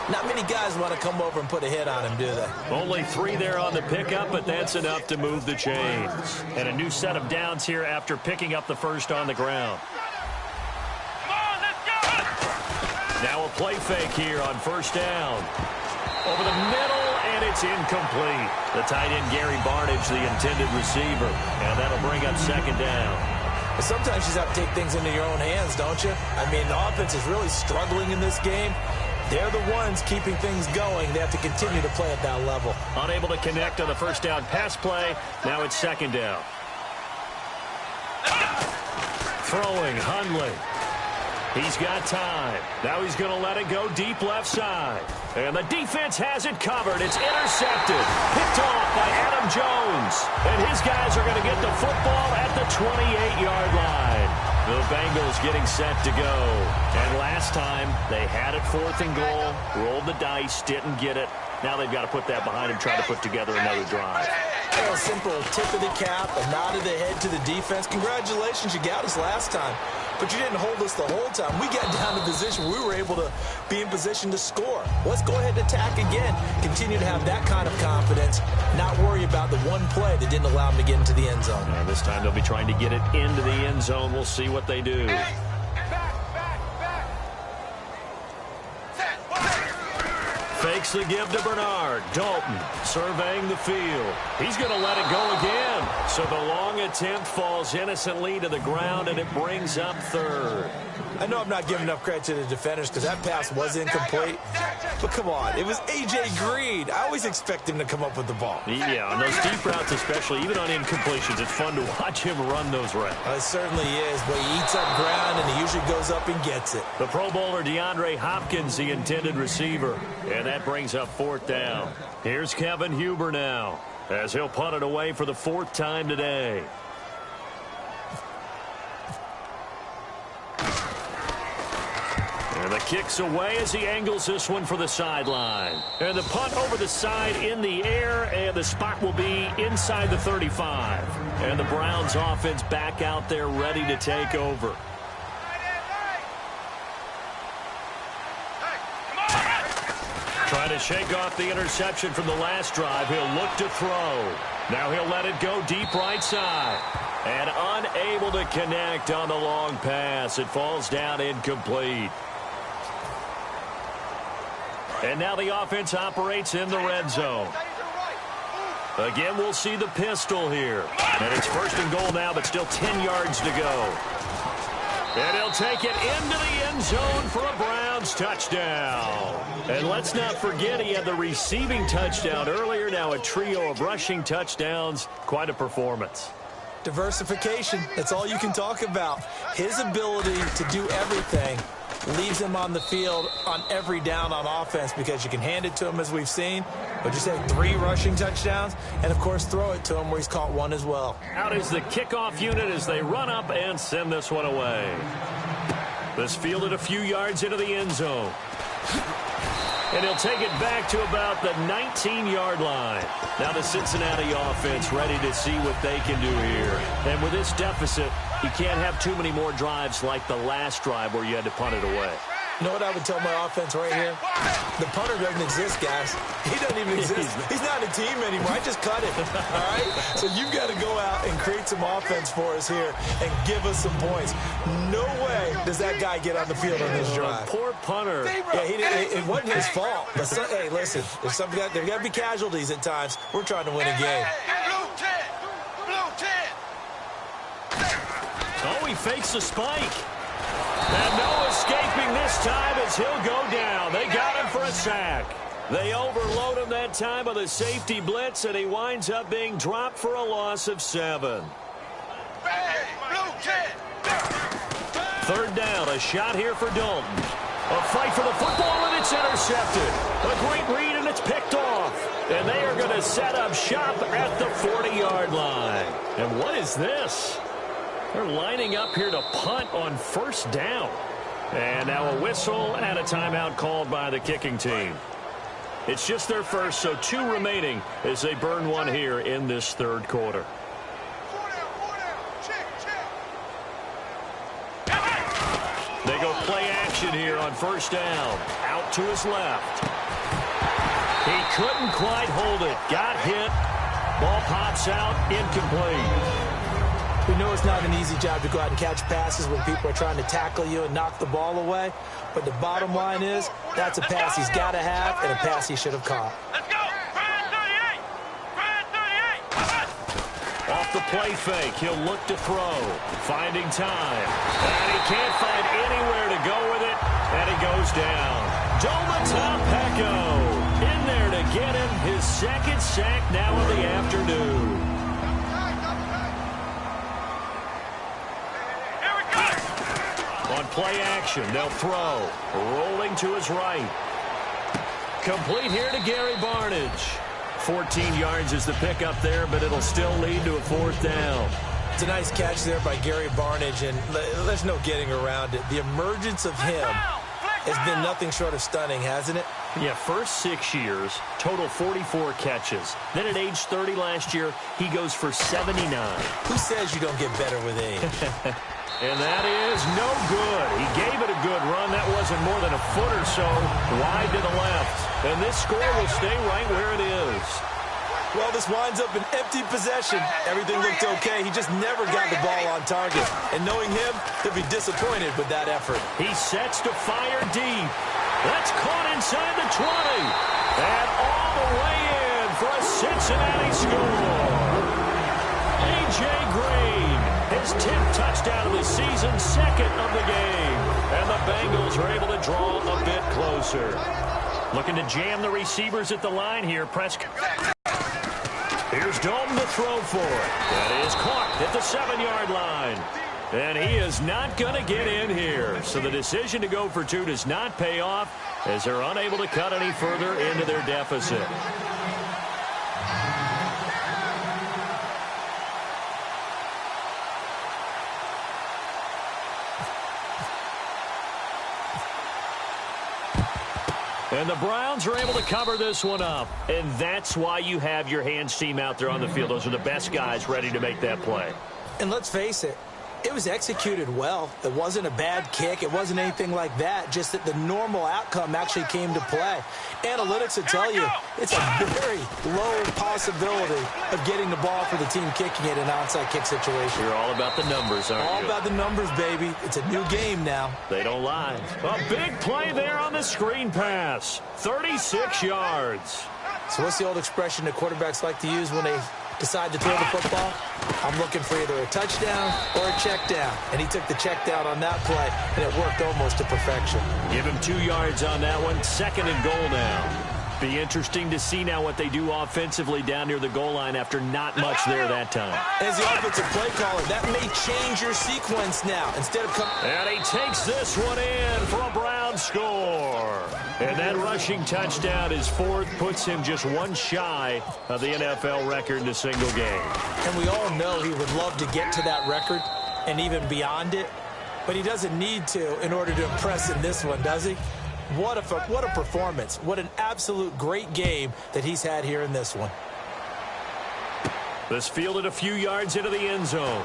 not many guys want to come over and put a hit on him, do they? Only 3 there on the pickup, but that's enough to move the chains. And a new set of downs here after picking up the first on the ground. Now a play fake here on 1st down. Over the middle, and it's incomplete. The tight end, Gary Barnage, the intended receiver. And that'll bring up 2nd down. But sometimes you just have to take things into your own hands, don't you? I mean, the offense is really struggling in this game. They're the ones keeping things going. They have to continue to play at that level. Unable to connect on the 1st down pass play. Now it's 2nd down. Throwing, Hundley. He's got time. Now he's going to let it go deep left side. And the defense has it covered. It's intercepted. Picked off by Adam Jones. And his guys are going to get the football at the 28-yard line. The Bengals getting set to go. And last time, they had it 4th and goal, rolled the dice, didn't get it. Now they've got to put that behind them, try to put together another drive. A simple tip of the cap, a nod of the head to the defense. Congratulations, you got us last time. But you didn't hold us the whole time. We got down to position. We were able to be in position to score. Let's go ahead and attack again. Continue to have that kind of confidence. Not worry about the one play that didn't allow them to get into the end zone. And this time they'll be trying to get it into the end zone. We'll see what they do. Fakes the give to Bernard. Dalton surveying the field. He's going to let it go again. So the long attempt falls innocently to the ground, and it brings up 3rd. I know I'm not giving enough credit to the defenders because that pass was incomplete. But come on, it was A.J. Green. I always expect him to come up with the ball. Yeah, on those deep routes especially, even on incompletions, it's fun to watch him run those routes. It certainly is, but he eats up ground and he usually goes up and gets it. The Pro Bowler DeAndre Hopkins, the intended receiver. And that brings up 4th down. Here's Kevin Huber now, as he'll punt it away for the 4th time today. And the kick's away as he angles this one for the sideline. And the punt over the side in the air, and the spot will be inside the 35. And the Browns offense back out there ready to take over. Trying to shake off the interception from the last drive. He'll look to throw. Now he'll let it go deep right side. And unable to connect on the long pass. It falls down incomplete. And now the offense operates in the red zone. Again, we'll see the pistol here. And it's 1st and goal now, but still 10 yards to go. And he'll take it into the end zone for a Browns touchdown. And let's not forget he had the receiving touchdown earlier here, now a trio of rushing touchdowns. Quite a performance. Diversification, that's all you can talk about. His ability to do everything leaves him on the field on every down on offense because you can hand it to him, as we've seen. But you say 3 rushing touchdowns, and, of course, throw it to him where he's caught 1 as well. Out is the kickoff unit as they run up and send this one away. This fielded a few yards into the end zone. And he'll take it back to about the 19-yard line. Now the Cincinnati offense ready to see what they can do here. And with this deficit, you can't have too many more drives like the last drive where you had to punt it away. You know what I would tell my offense right here? The punter doesn't exist, guys. He doesn't even exist. He's not a team anymore. I just cut him, all right? So you've got to go out and create some offense for us here and give us some points. No way does that guy get on the field on this drive. Poor punter. Yeah, it wasn't his fault. But hey, listen, if there got to be casualties at times. We're trying to win a game. Oh, he fakes the spike. And no escaping this time as he'll go down. They got him for a sack. They overload him that time with a safety blitz, and he winds up being dropped for a loss of 7. Third down, a shot here for Dalton. A fight for the football, and it's intercepted. A great read, and it's picked off. And they are going to set up shop at the 40-yard line. And what is this? They're lining up here to punt on first down. And now a whistle and a timeout called by the kicking team. It's just their first, so 2 remaining as they burn 1 here in this third quarter. They go play action here on first down. Out to his left. He couldn't quite hold it. Got hit. Ball pops out. Incomplete. We know it's not an easy job to go out and catch passes when people are trying to tackle you and knock the ball away. But the bottom line is, that's a pass he's got to have and a pass he should have caught. Let's go! Off the play fake, he'll look to throw. Finding time. And he can't find anywhere to go with it. And he goes down. Domata in there to get him his second sack now of the afternoon. On play action, they'll throw. Rolling to his right. Complete here to Gary Barnidge. 14 yards is the pickup there, but it'll still lead to a 4th down. It's a nice catch there by Gary Barnidge, and there's no getting around it. The emergence of him has been nothing short of stunning, hasn't it? Yeah, first 6 years, total 44 catches. Then at age 30 last year, he goes for 79. Who says you don't get better with age? And that is no good. He gave it a good run. That wasn't more than a foot or so wide to the left. And this score will stay right where it is. Well, this winds up an empty possession. Everything looked okay. He just never got the ball on target. And knowing him, he'll be disappointed with that effort. He sets to fire deep. That's caught inside the 20. And all the way in for a Cincinnati score. A.J. Green, his 10th touchdown of the season, 2nd of the game. And the Bengals are able to draw a bit closer. Looking to jam the receivers at the line here. Prescott. Here's Dalton to throw for it. That is caught at the 7-yard line. And he is not going to get in here. So the decision to go for 2 does not pay off as they're unable to cut any further into their deficit. And the Browns are able to cover this one up. And that's why you have your hands team out there on the field. Those are the best guys ready to make that play. And let's face it, it was executed well. It wasn't a bad kick. It wasn't anything like that. Just that the normal outcome actually came to play. Analytics will tell you it's a very low possibility of getting the ball for the team kicking it in an onside kick situation. You're all about the numbers, aren't you? All about the numbers, baby. It's a new game now. They don't lie. A big play there on the screen pass. 36 yards. So what's the old expression that quarterbacks like to use when they decide to throw the football? I'm looking for either a touchdown or a check down. And he took the check down on that play, and it worked almost to perfection. Give him 2 yards on that one. 2nd and goal now. Be interesting to see now what they do offensively down near the goal line after not much there that time. As the offensive play caller, that may change your sequence now. Instead of and he takes this one in for a Brown score. And that rushing touchdown, his fourth, puts him just one shy of the NFL record in a single game. And we all know he would love to get to that record and even beyond it, but he doesn't need to in order to impress in this one, does he? What a performance. What an absolute great game that he's had here in this one. This fielded a few yards into the end zone.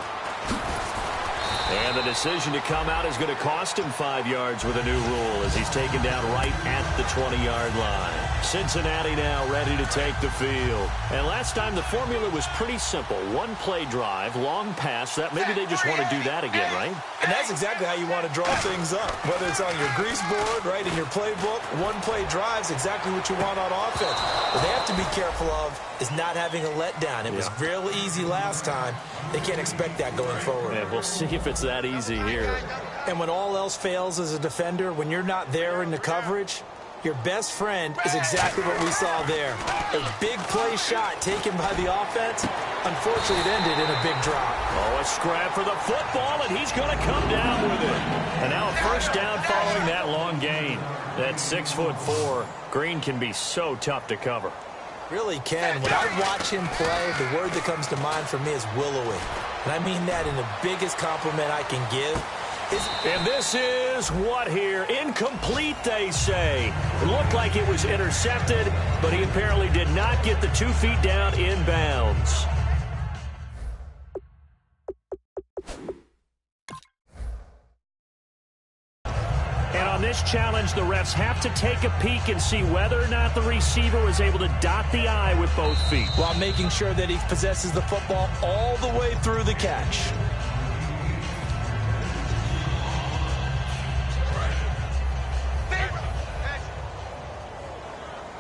And the decision to come out is going to cost him 5 yards with a new rule as he's taken down right at the 20-yard line. Cincinnati now ready to take the field. And last time the formula was pretty simple. One play drive, long pass. That maybe they just want to do that again, right? And that's exactly how you want to draw things up. Whether it's on your grease board, right, in your playbook, one play drive is exactly what you want on offense. What they have to be careful of is not having a letdown. It was real easy last time. They can't expect that going forward. Yeah, we'll see if it's that easy here. And when all else fails as a defender, when you're not there in the coverage, your best friend is exactly what we saw there. A big play shot taken by the offense. Unfortunately, it ended in a big drop. Oh, a scrap for the football, and he's going to come down with it. And now a first down following that long gain. That 6'4", Green can be so tough to cover. Really can. When I watch him play, the word that comes to mind for me is willowy. And I mean that in the biggest compliment I can give. And this is what here? Incomplete, they say. It looked like it was intercepted, but he apparently did not get the 2 feet down in bounds. And on this challenge, the refs have to take a peek and see whether or not the receiver was able to dot the I with both feet, while making sure that he possesses the football all the way through the catch.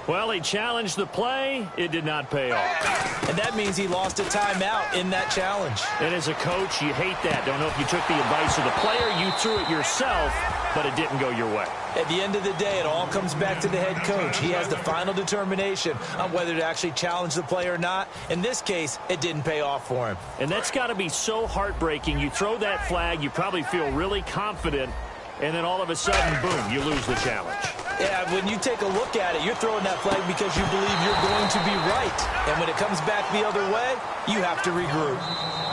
Well, he challenged the play. It did not pay off. And that means he lost a timeout in that challenge. And as a coach, you hate that. Don't know if you took the advice of the player, you threw it yourself, but it didn't go your way. At the end of the day, it all comes back to the head coach. He has the final determination on whether to actually challenge the play or not. In this case, it didn't pay off for him. And that's got to be so heartbreaking. You throw that flag, you probably feel really confident, and then all of a sudden, boom, you lose the challenge. Yeah, when you take a look at it, you're throwing that flag because you believe you're going to be right. And when it comes back the other way, you have to regroup.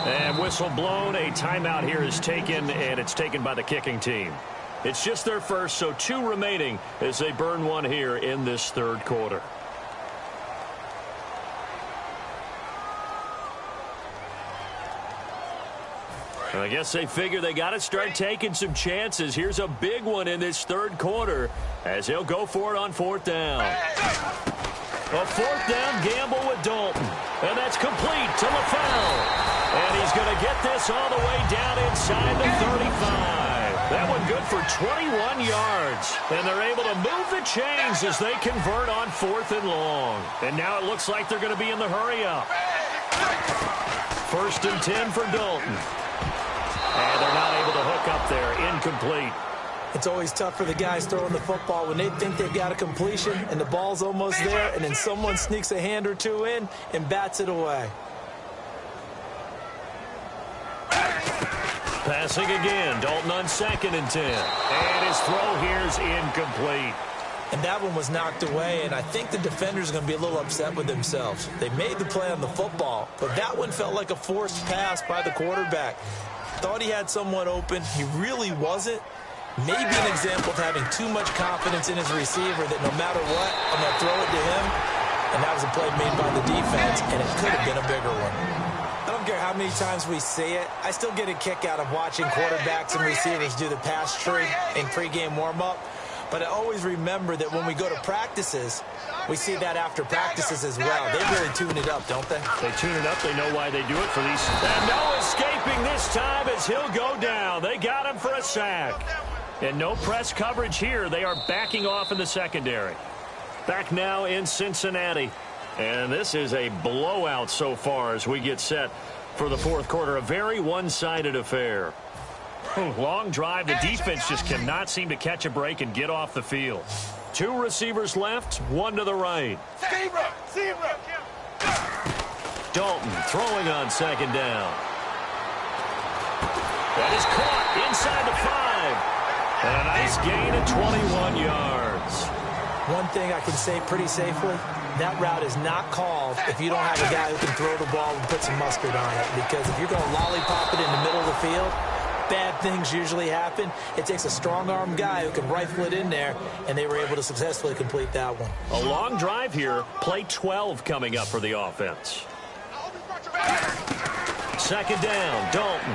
And whistle blown, a timeout here is taken, and it's taken by the kicking team. It's just their first, so 2 remaining as they burn one here in this third quarter. I guess they figure they got to start taking some chances. Here's a big one in this third quarter as he'll go for it on 4th down. A 4th down gamble with Dalton. And that's complete to LaFell. And he's going to get this all the way down inside the 35. That one good for 21 yards. And they're able to move the chains as they convert on 4th and long. And now it looks like they're going to be in the hurry up. 1st and 10 for Dalton. And they're not able to hook up there. Incomplete. It's always tough for the guys throwing the football when they think they've got a completion and the ball's almost there, and then someone sneaks a hand or two in and bats it away. Passing again. Dalton on 2nd and 10. And his throw here's incomplete. And that one was knocked away, and I think the defenders are going to be a little upset with themselves. They made the play on the football, but that one felt like a forced pass by the quarterback. Thought he had someone open. He really wasn't. Maybe an example of having too much confidence in his receiver that no matter what, I'm going to throw it to him. And that was a play made by the defense, and it could have been a bigger one. I don't care how many times we see it. I still get a kick out of watching quarterbacks and receivers do the pass tree in pregame warm-up. But I always remember that when we go to practices, we see that after practices as well. They really tune it up, don't they? They tune it up. They know why they do it for these. And no escaping this time as he'll go down. They got him for a sack. And no press coverage here. They are backing off in the secondary. Back now in Cincinnati. And this is a blowout so far as we get set for the 4th quarter. A very one-sided affair. Long drive. The defense just cannot seem to catch a break and get off the field. 2 receivers left, 1 to the right. Zebra. Dalton throwing on 2nd down. That is caught inside the 5. And a nice gain of 21 yards. One thing I can say pretty safely, that route is not called if you don't have a guy who can throw the ball and put some mustard on it. Because if you're going to lollipop it in the middle of the field, bad things usually happen. It takes a strong-arm guy who can rifle it in there, and they were able to successfully complete that one. A long drive here. Play 12 coming up for the offense. 2nd down, Dalton.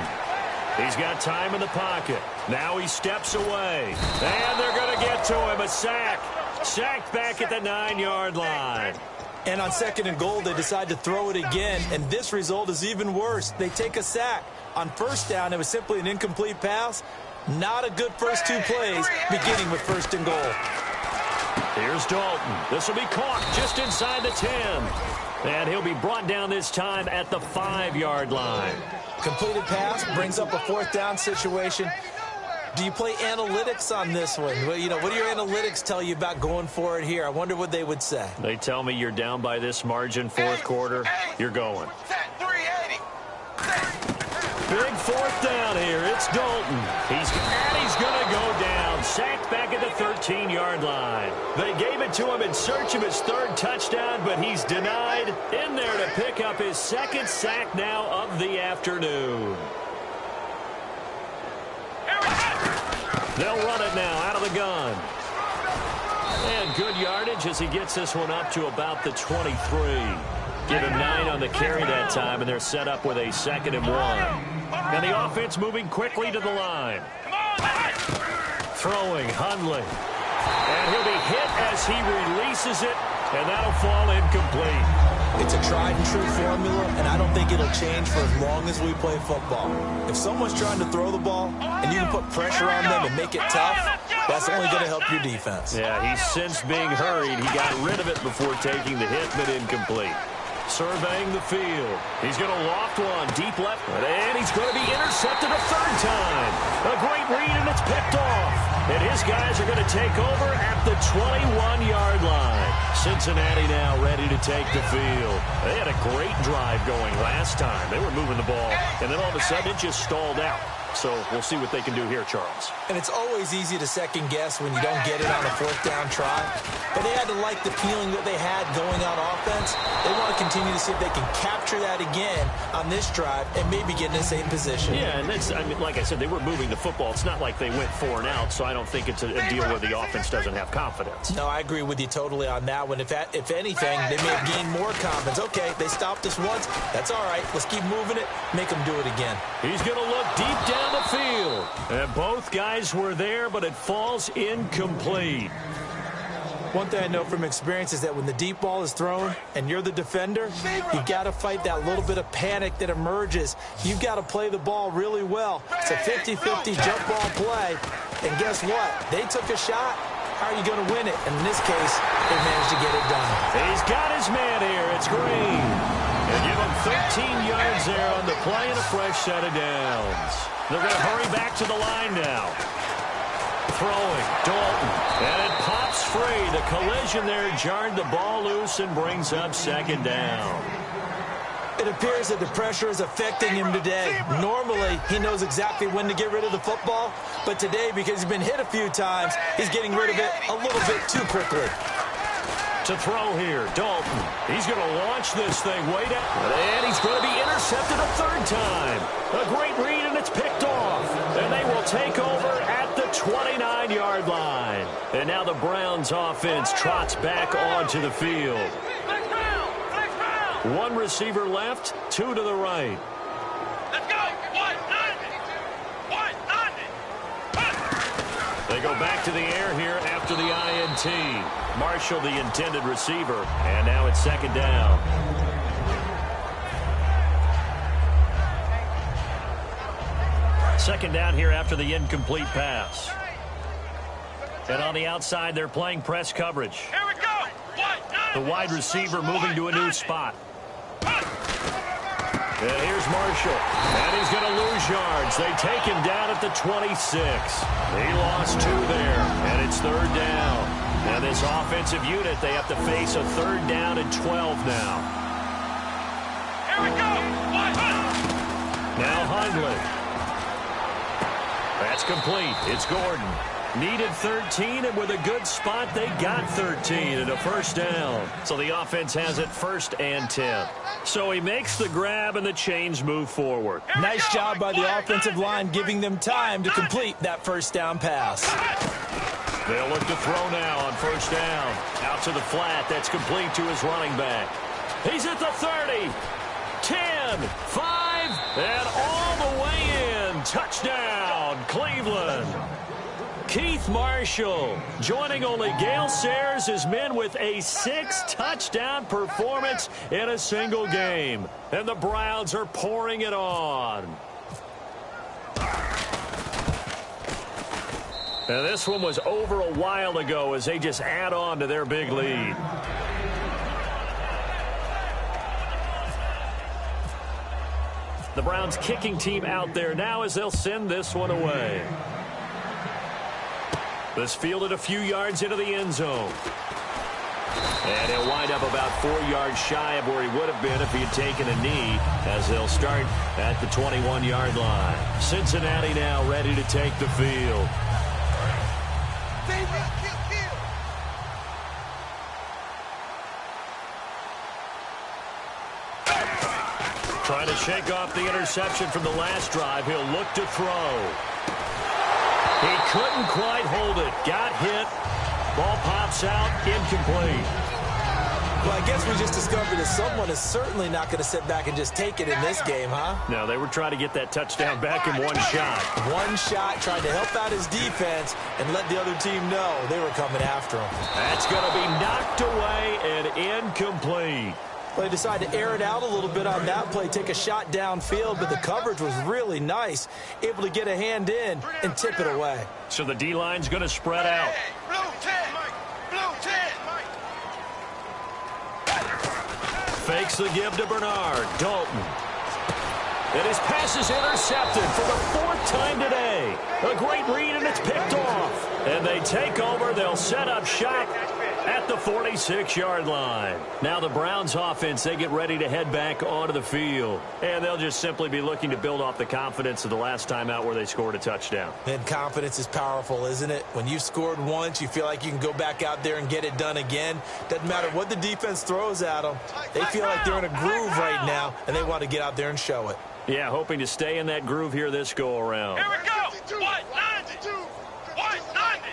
He's got time in the pocket. Now he steps away. And they're going to get to him. A sack. Sacked back at the 9-yard line. And on 2nd and goal, they decide to throw it again, and this result is even worse. They take a sack. On 1st down, it was simply an incomplete pass. Not a good first 2 plays, beginning with 1st and goal. Here's Dalton. This will be caught just inside the 10. And he'll be brought down this time at the 5-yard line. Completed pass brings up a 4th down situation. Do you play analytics on this one? Well, you know, what do your analytics tell you about going for it here? I wonder what they would say. They tell me you're down by this margin, 4th quarter. You're going. Big 4th down here. It's Dalton. He's going to go down. Sacked back at the 13-yard line. They gave it to him in search of his 3rd touchdown, but he's denied. In there to pick up his 2nd sack now of the afternoon. They'll run it now out of the gun. And good yardage as he gets this one up to about the 23. Give him 9 on the carry that time, and they're set up with a 2nd and 1. And the offense moving quickly to the line. Throwing, Hundley. And he'll be hit as he releases it, and that'll fall incomplete. It's a tried-and-true formula, and I don't think it'll change for as long as we play football. If someone's trying to throw the ball, and you can put pressure on them and make it tough, that's only going to help your defense. Yeah, he's since being hurried. He got rid of it before taking the hit, but incomplete. Surveying the field. He's going to loft one deep left, and he's going to be intercepted a 3rd time. A great read, and it's picked off. And his guys are going to take over at the 21-yard line. Cincinnati now ready to take the field. They had a great drive going last time. They were moving the ball, and then all of a sudden it just stalled out. So we'll see what they can do here, Charles. And it's always easy to second guess when you don't get it on a 4th down try. But they had to like the feeling that they had going on offense. They want to continue to see if they can capture that again on this drive and maybe get in the same position. Yeah, and that's, I mean, like I said, they were moving the football. It's not like they went 4 and out, so I don't think it's a deal where the offense doesn't have confidence. No, I agree with you totally on that one. If anything, they may have gained more confidence. Okay, they stopped us once. That's all right. Let's keep moving it. Make them do it again. He's going to look deep down the field. And both guys were there, but it falls incomplete. One thing I know from experience is that when the deep ball is thrown and you're the defender, you've got to fight that little bit of panic that emerges. You've got to play the ball really well. It's a 50-50 jump ball play. And guess what? They took a shot. How are you going to win it? And in this case, they managed to get it done. He's got his man here. It's Green. And give him 13 yards there on the play and a fresh set of downs. They're going to hurry back to the line now. Throwing, Dalton, and it pops free. The collision there jarred the ball loose and brings up 2nd down. It appears that the pressure is affecting him today. Normally, he knows exactly when to get rid of the football, but today, because he's been hit a few times, he's getting rid of it a little bit too quickly. To throw here, Dalton. He's going to launch this thing way down, and he's going to be intercepted a 3rd time. A great read, and it's picked off. And they will take over at the 29-yard line. And now the Browns offense trots back onto the field. 1 receiver left, 2 to the right. Let's go. 190. They go back to the air here after the INT. Marshall, the intended receiver, and now it's 2nd down. Second down here after the incomplete pass. And on the outside, they're playing press coverage. Here we go. The wide receiver moving to a new spot. And here's Marshall. And he's going to lose yards. They take him down at the 26. He lost 2 there, and it's 3rd down. And this offensive unit, they have to face a 3rd down and 12 now. Here we go. Now Hundley. That's complete. It's Gordon. Needed 13, and with a good spot, they got 13 and a 1st down. So the offense has it 1st and 10. So he makes the grab, and the chains move forward. Nice job by the offensive line giving them time to complete that 1st down pass. They'll look to throw now on 1st down. Out to the flat. That's complete to his running back. He's at the 30. 10, 5, and all the way in. Touchdown, Cleveland. Keith Marshall joining only Gale Sayers, his men with a 6-touchdown performance in a single game. And the Browns are pouring it on. And this one was over a while ago as they just add on to their big lead. The Browns kicking team out there now as they'll send this one away. This fielded a few yards into the end zone. And he'll wind up about 4 yards shy of where he would have been if he had taken a knee, as they'll start at the 21-yard line. Cincinnati now ready to take the field. Trying to shake off the interception from the last drive. He'll look to throw. He couldn't quite hold it. Got hit. Ball pops out. Incomplete. Well, I guess we just discovered that someone is certainly not going to sit back and just take it in this game, huh? No, they were trying to get that touchdown back in one shot. One shot, trying to help out his defense and let the other team know they were coming after him. That's going to be knocked away and incomplete. Well, they decided to air it out a little bit on that play, take a shot downfield, but the coverage was really nice, able to get a hand in and tip it away. So the D-line's going to spread out. Blue 10. Blue 10. Fakes the give to Bernard. Dalton. And his pass is intercepted for the 4th time today. A great read, and it's picked off. And they take over. They'll set up shop at the 46-yard line. Now the Browns offense, they get ready to head back onto the field. And they'll just simply be looking to build off the confidence of the last time out where they scored a touchdown. And confidence is powerful, isn't it? When you've scored once, you feel like you can go back out there and get it done again. Doesn't matter what the defense throws at them. They feel like they're in a groove right now, and they want to get out there and show it. Yeah, hoping to stay in that groove here this go-around. Here we go. 190. 190.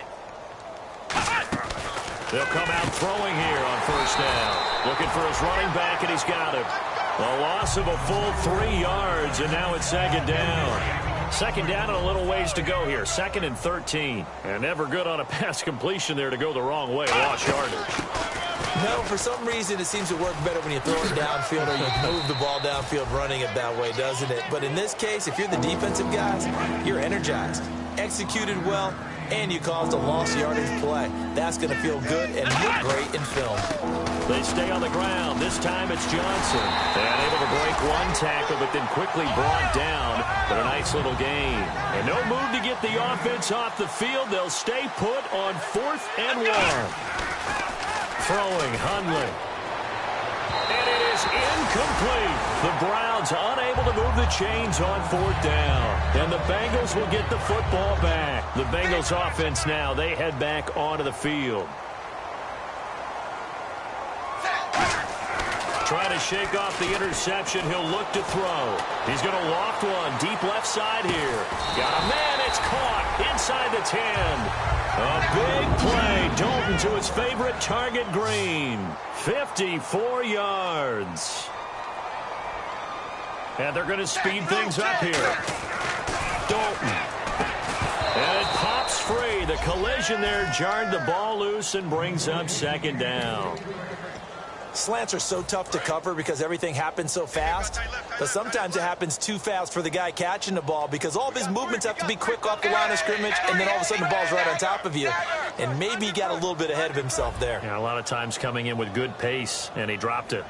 They'll come out throwing here on 1st down. Looking for his running back, and he's got him. A loss of a full 3 yards, and now it's 2nd down. 2nd down and a little ways to go here. 2nd and 13. And never good on a pass completion there to go the wrong way. Lost yardage. No, for some reason it seems to work better when you throw it downfield or you move the ball downfield running it that way, doesn't it? But in this case, if you're the defensive guys, you're energized, executed well, and you caused a lost yardage play. That's going to feel good and look great in film. They stay on the ground. This time it's Johnson. And able to break one tackle, but then quickly brought down. But a nice little gain. And no move to get the offense off the field. They'll stay put on 4th and 1. Throwing Hundley. And it is incomplete. The Browns unable to move the chains on 4th down. And the Bengals will get the football back. The Bengals offense now, they head back onto the field. Trying to shake off the interception. He'll look to throw. He's going to loft one deep left side here. Got a man. It's caught inside the 10. A big play. Dalton to his favorite target, Green. 54 yards. And they're going to speed things up here. Dalton. And it pops free. The collision there jarred the ball loose and brings up 2nd down. Slants are so tough to cover because everything happens so fast. But sometimes it happens too fast for the guy catching the ball because all of his movements have to be quick off the line of scrimmage, and then all of a sudden the ball's right on top of you. And maybe he got a little bit ahead of himself there. Yeah, a lot of times coming in with good pace, and he dropped it.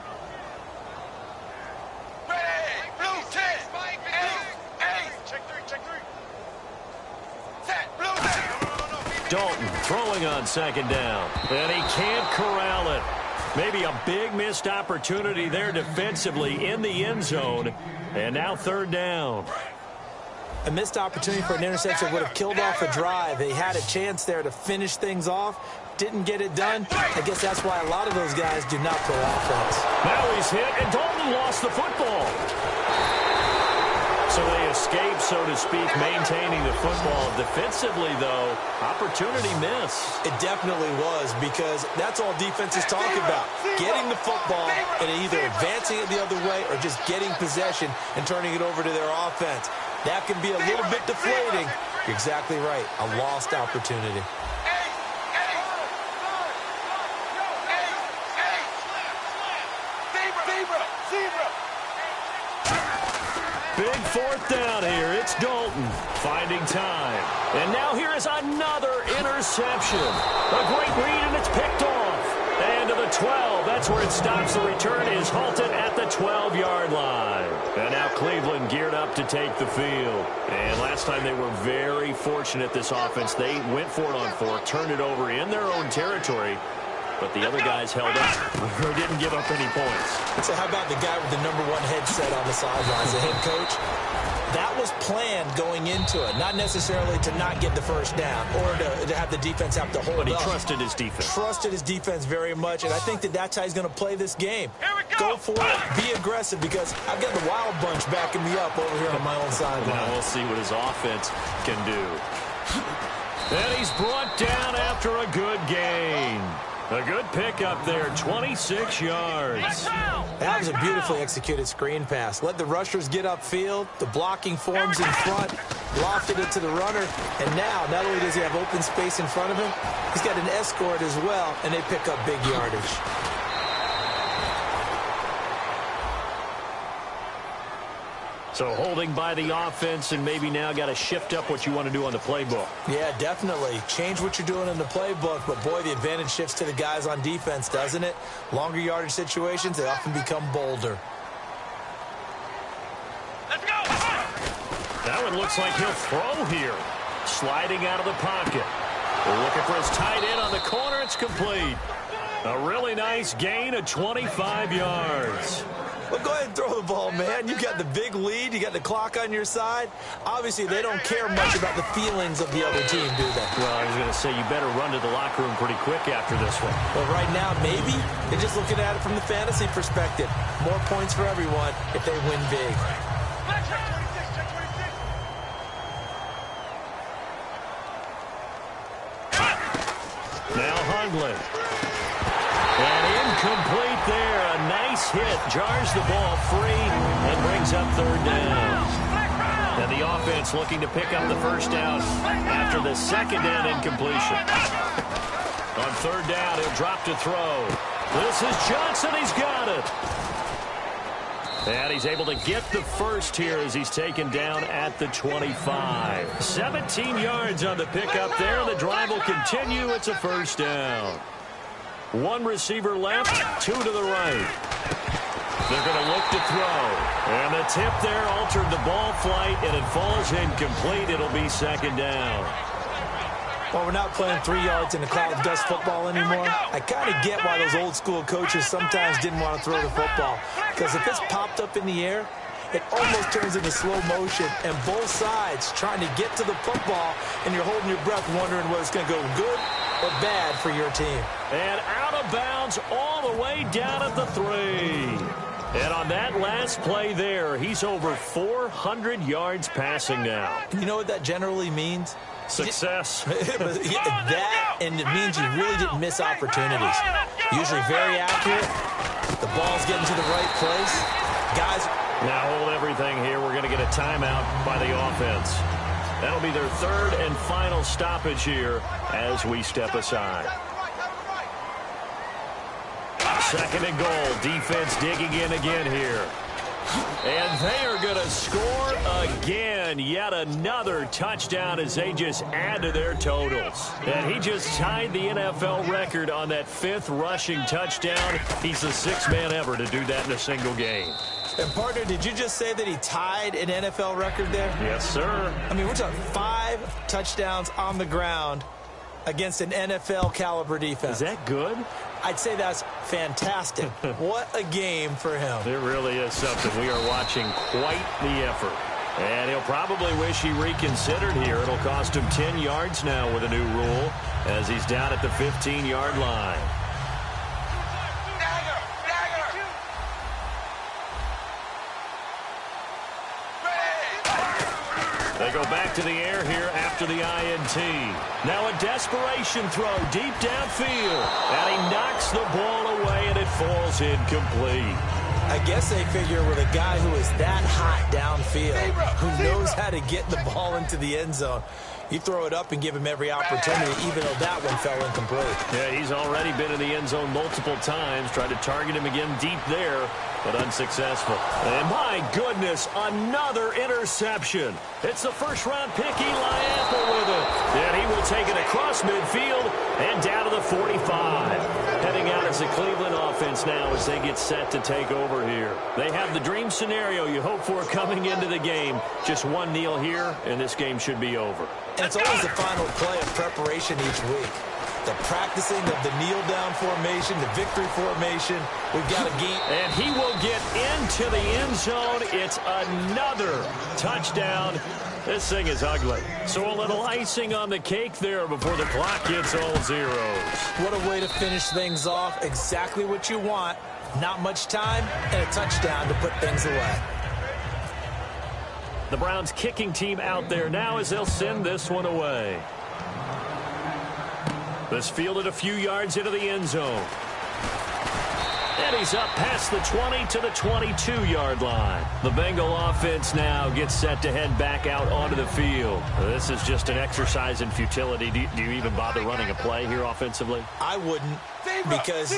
Dalton throwing on second down. And he can't corral it. Maybe a big missed opportunity there defensively in the end zone. And now third down. A missed opportunity for an interception would have killed off a drive. They had a chance there to finish things off. Didn't get it done. I guess that's why a lot of those guys do not play offense. Now he's hit, and Dalton lost the football. So they escape, so to speak, maintaining the football. Defensively, though, opportunity miss. It definitely was, because that's all defenses talk about. Getting the football and either advancing it the other way or just getting possession and turning it over to their offense. That can be a little bit deflating. You're exactly right. A lost opportunity. Big fourth down here. It's Dalton finding time. And now here is another interception. A great read, and it's picked off. And to the 12. That's where it stops. The return is halted at the 12-yard line. And now Cleveland geared up to take the field. And last time they were very fortunate, this offense. They went for it on fourth, turned it over in their own territory. But the other guys held up or didn't give up any points. So how about the guy with the #1 headset on the sidelines, the head coach? That was planned going into it, not necessarily to not get the first down or to have the defense have to hold up. But he trusted his defense. Trusted his defense very much, and I think that's how he's going to play this game. Go for it. Be aggressive, because I've got the wild bunch backing me up over here on my own sideline. Now we'll see what his offense can do. And he's brought down after a good gain. A good pickup there, 26 yards. That was a beautifully executed screen pass. Let the rushers get upfield. The blocking forms in front. Lofted it to the runner. And now, not only does he have open space in front of him, he's got an escort as well, and they pick up big yardage. So holding by the offense, and maybe now got to shift up what you want to do on the playbook. Yeah, definitely. Change what you're doing in the playbook, but boy, the advantage shifts to the guys on defense, doesn't it? Longer yardage situations, they often become bolder. Let's go! That one looks like he'll throw here. Sliding out of the pocket. We're looking for his tight end on the corner. It's complete. A really nice gain of 25 yards. Well, go ahead and throw the ball, man. You got the big lead. You got the clock on your side. Obviously, they don't care much about the feelings of the other team, do they? Well, I was going to say, you better run to the locker room pretty quick after this one. Well, right now, maybe they're just looking at it from the fantasy perspective. More points for everyone if they win big. Now Hundley. And incomplete there. A nice hit. Jars the ball free and brings up third down. And the offense looking to pick up the first down after the second down incompletion. On third down, he'll drop to throw. This is Johnson. He's got it. And he's able to get the first here as he's taken down at the 25. 17 yards on the pickup there. The drive will continue. It's a first down. One receiver left, two to the right. They're going to look to throw. And the tip there altered the ball flight, and it falls incomplete. It'll be second down. Well, we're not playing 3 yards in a cloud of dust football anymore. I kind of get why those old school coaches sometimes didn't want to throw the football. Because if it's popped up in the air, it almost turns into slow motion, and both sides trying to get to the football, and you're holding your breath wondering whether it's going to go good or bad for your team. And out of bounds all the way down at the 3. And on that last play there, he's over 400 yards passing now. You know what that generally means? Success. That, and it means you really didn't miss opportunities. Usually very accurate. The ball's getting to the right place. Guys. Now hold everything here. We're going to get a timeout by the offense. That'll be their third and final stoppage here as we step aside. Second and goal. Defense digging in again here. And they are going to score again. Yet another touchdown as they just add to their totals. And he just tied the NFL record on that 5th rushing touchdown. He's the 6th man ever to do that in a single game. And, partner, did you just say that he tied an NFL record there? Yes, sir. I mean, we're talking 5 touchdowns on the ground against an NFL caliber defense. Is that good? I'd say that's fantastic. What a game for him. It really is something. We are watching quite the effort. And he'll probably wish he reconsidered here. It'll cost him 10 yards now with a new rule as he's down at the 15-yard line. They go back to the air here after the INT. Now a desperation throw deep downfield. And he knocks the ball away, and it falls incomplete. I guess they figure with a guy who is that hot downfield, who knows how to get the ball into the end zone, you throw it up and give him every opportunity, even though that one fell incomplete. Yeah, he's already been in the end zone multiple times, tried to target him again deep there, but unsuccessful. And my goodness, another interception. It's the first-round pick, Eli Apple with it. And he will take it across midfield and down to the 45. Heading out as the Cleveland offense now as they get set to take over here. They have the dream scenario you hope for coming into the game. Just one kneel here, and this game should be over. And it's always the final play of preparation each week. The practicing of the kneel-down formation, the victory formation. We've got a game. And he will get into the end zone. It's another touchdown. This thing is ugly. So a little icing on the cake there before the clock gets all zeros. What a way to finish things off. Exactly what you want. Not much time and a touchdown to put things away. The Browns kicking team out there now as they'll send this one away. This fielded a few yards into the end zone. And he's up past the 20 to the 22-yard line. The Bengal offense now gets set to head back out onto the field. This is just an exercise in futility. Do you even bother running a play here offensively? I wouldn't, because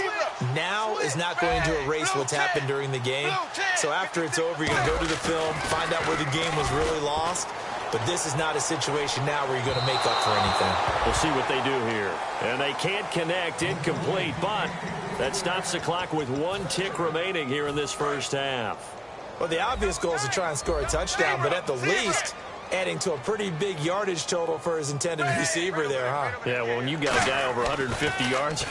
now is not going to erase what's happened during the game. So after it's over, you're going to go to the film, find out where the game was really lost. But this is not a situation now where you're going to make up for anything. We'll see what they do here. And they can't connect, incomplete, but that stops the clock with 1 tick remaining here in this first half. Well, the obvious goal is to try and score a touchdown, but at the least, adding to a pretty big yardage total for his intended receiver there, huh? Yeah, well, when you got a guy over 150 yards,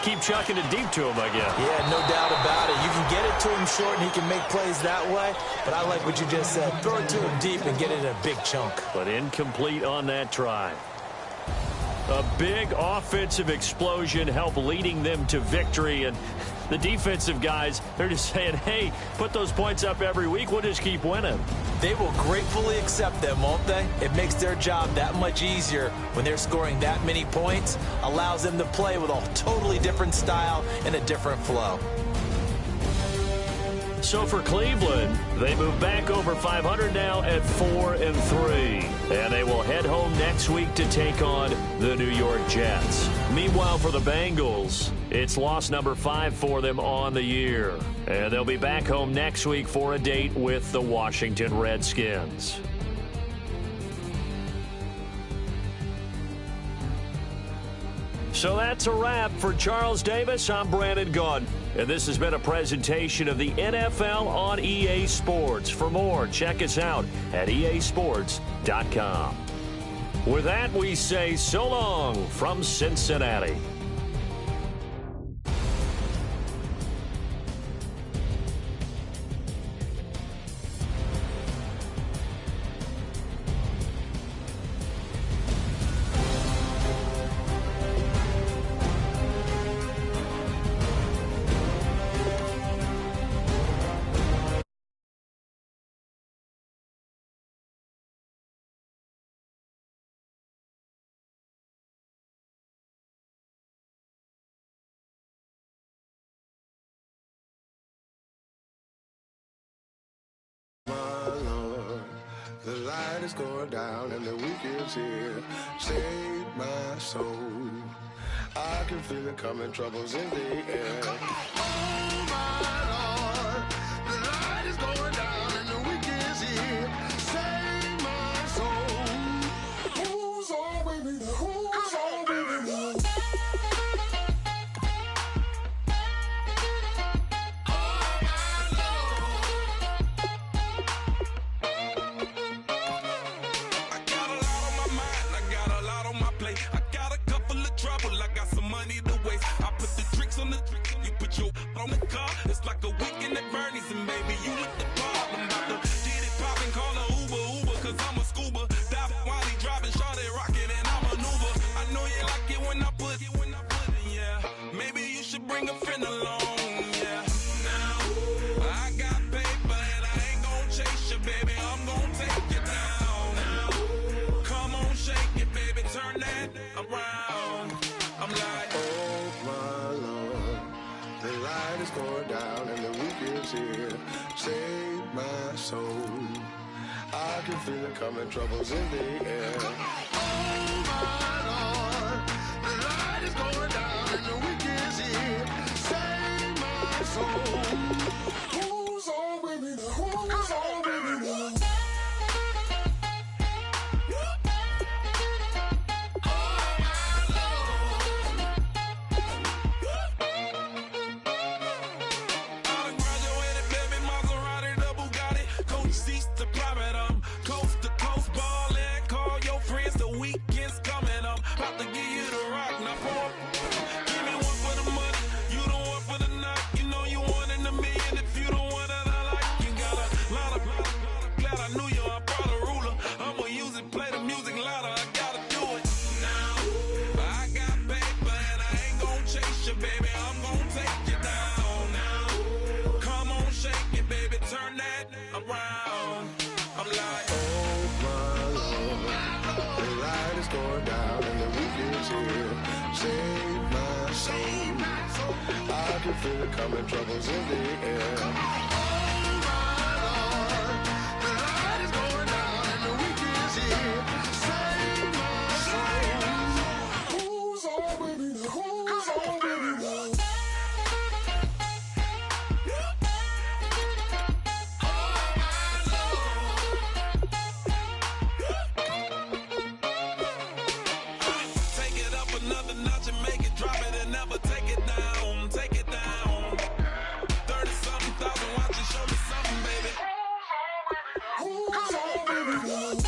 keep chucking it deep to him, I guess. Yeah, no doubt about it. You can get it to him short, and he can make plays that way, but I like what you just said. Throw it to him deep and get it in a big chunk. But incomplete on that try. A big offensive explosion helped leading them to victory, and the defensive guys, they're just saying, hey, put those points up every week, we'll just keep winning. They will gratefully accept them, won't they? It makes their job that much easier when they're scoring that many points, allows them to play with a totally different style and a different flow. So for Cleveland, they move back over 500 now at 4-3. And they will head home next week to take on the New York Jets. Meanwhile, for the Bengals, it's loss number 5 for them on the year. And they'll be back home next week for a date with the Washington Redskins. So that's a wrap. For Charles Davis, I'm Brandon Gaudin. And this has been a presentation of the NFL on EA Sports. For more, check us out at easports.com. With that, we say so long from Cincinnati. The light is going down and the weekend's here. Save my soul. I can feel it coming, troubles in the air. Oh my Lord, the light is going down and the weekend's here. Save my soul. Who's on with me? Who's on with me? I got a lot on my plate. I got a couple of I can feel it coming, troubles in the air. Oh my Lord, the light is going down and the weekend's here. Save my soul. Who's on with me now? Who's on with me now? Feel it coming, troubles in the air. Oh my Lord, the light is going down and the weekend's here. Save my soul. Who's on with me now? Who's on with me now? Take it up another notch and make it drop it and never take it down. Take it down. 30-something thousand watching, show me something, baby. Who's on with me now?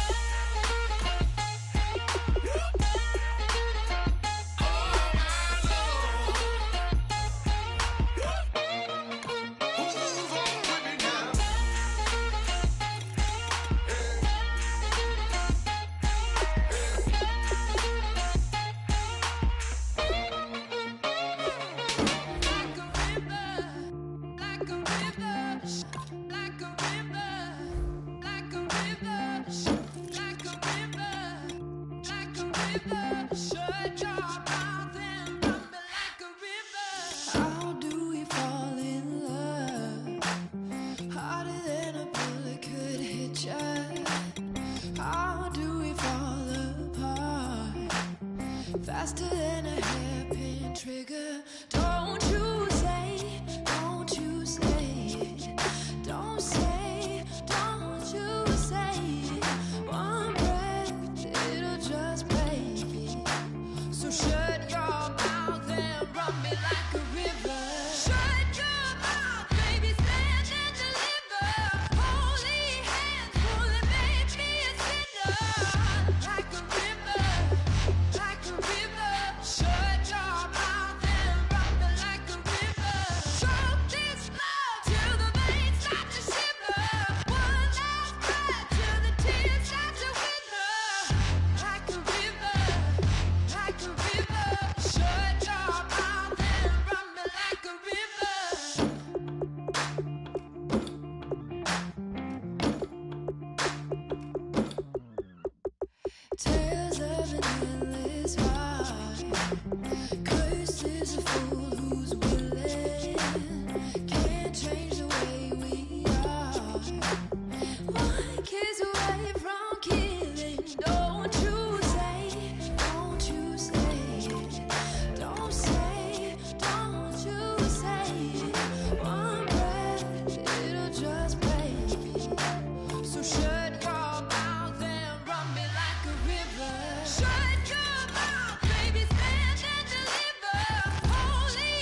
Faster than a hairpin trigger. Don't you say, don't you say, don't say, don't you say. One breath, it'll just break. So shut your mouth and run me like a river. Shut your mouth, baby, stand and deliver. Holy hands, pulling, make me a sinner. Like a river, like a river. Shut your mouth and run me like a river. Choke this love till the veins start to shiver. One last breath till the tears start to wither. Like a river, like a river. Shut your mouth and run me like a river. Tales of an endless ride. Cursed is a fool who's willing. Can't change the way we are. One kiss away from killing. Don't you say, don't you say, don't say, don't you say. One breath, it'll just break. So shut your mouth and run me like a river. Shut your mouth, baby, stand and deliver. Holy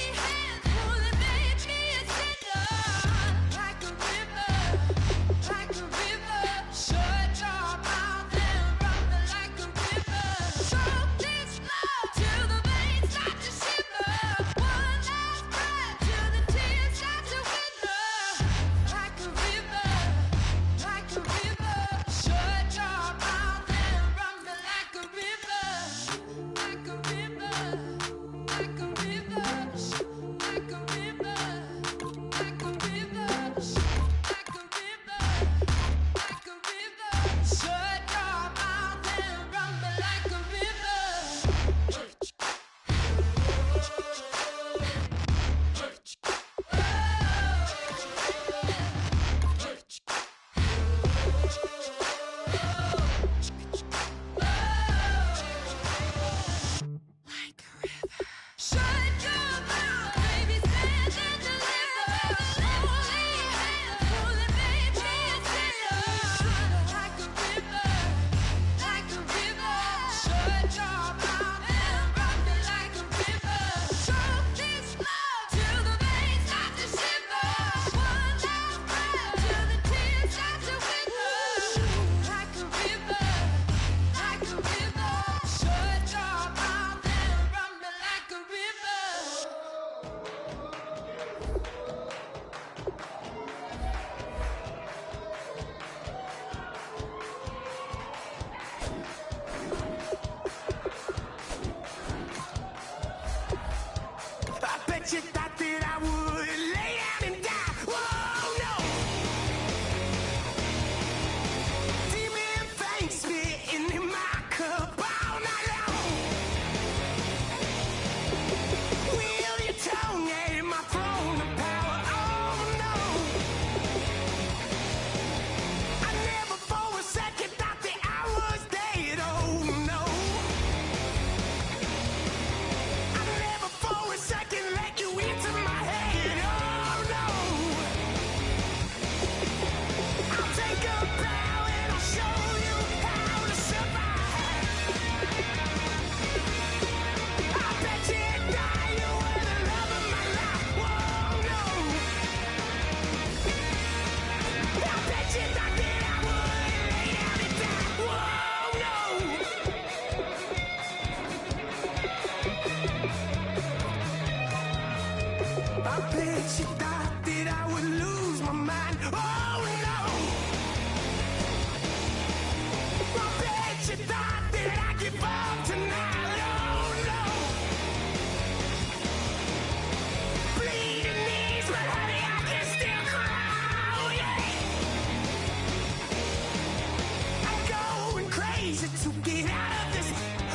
easy to get out of this.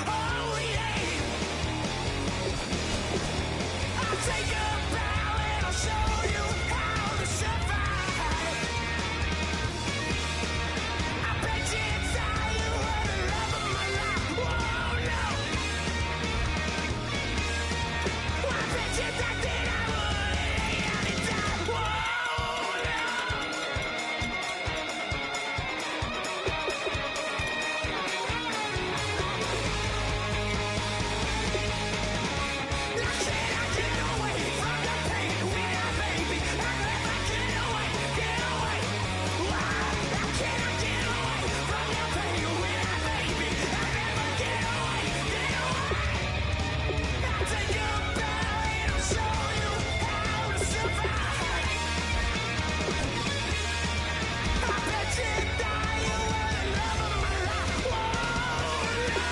Oh, yeah. I'll take a bow and I'll show you how to survive. I bet you inside you were the love of my life. Whoa, no. I bet you thought that I would lay down and die. Whoa, no. I said I get away from the pain when I baby. I never get away, get away. Why? How can I get away from the pain when I baby? I never get away, get away. I'll take a bow and I'll show you how to survive. I bet you thought you were the love of my life. Whoa, no.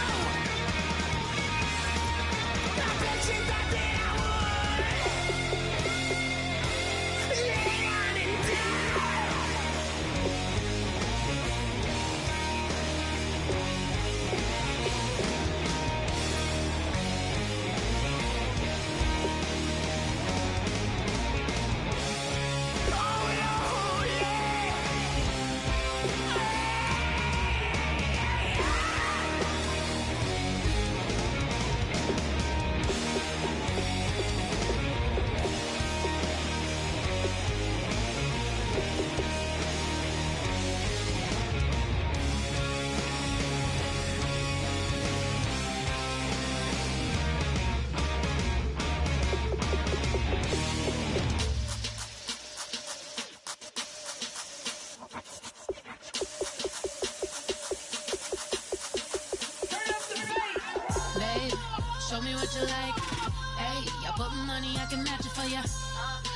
I bet you thought that I would lay down and die. Oh, no, yeah. Babe, show me what you like. Hey, I put money, I can match it for ya.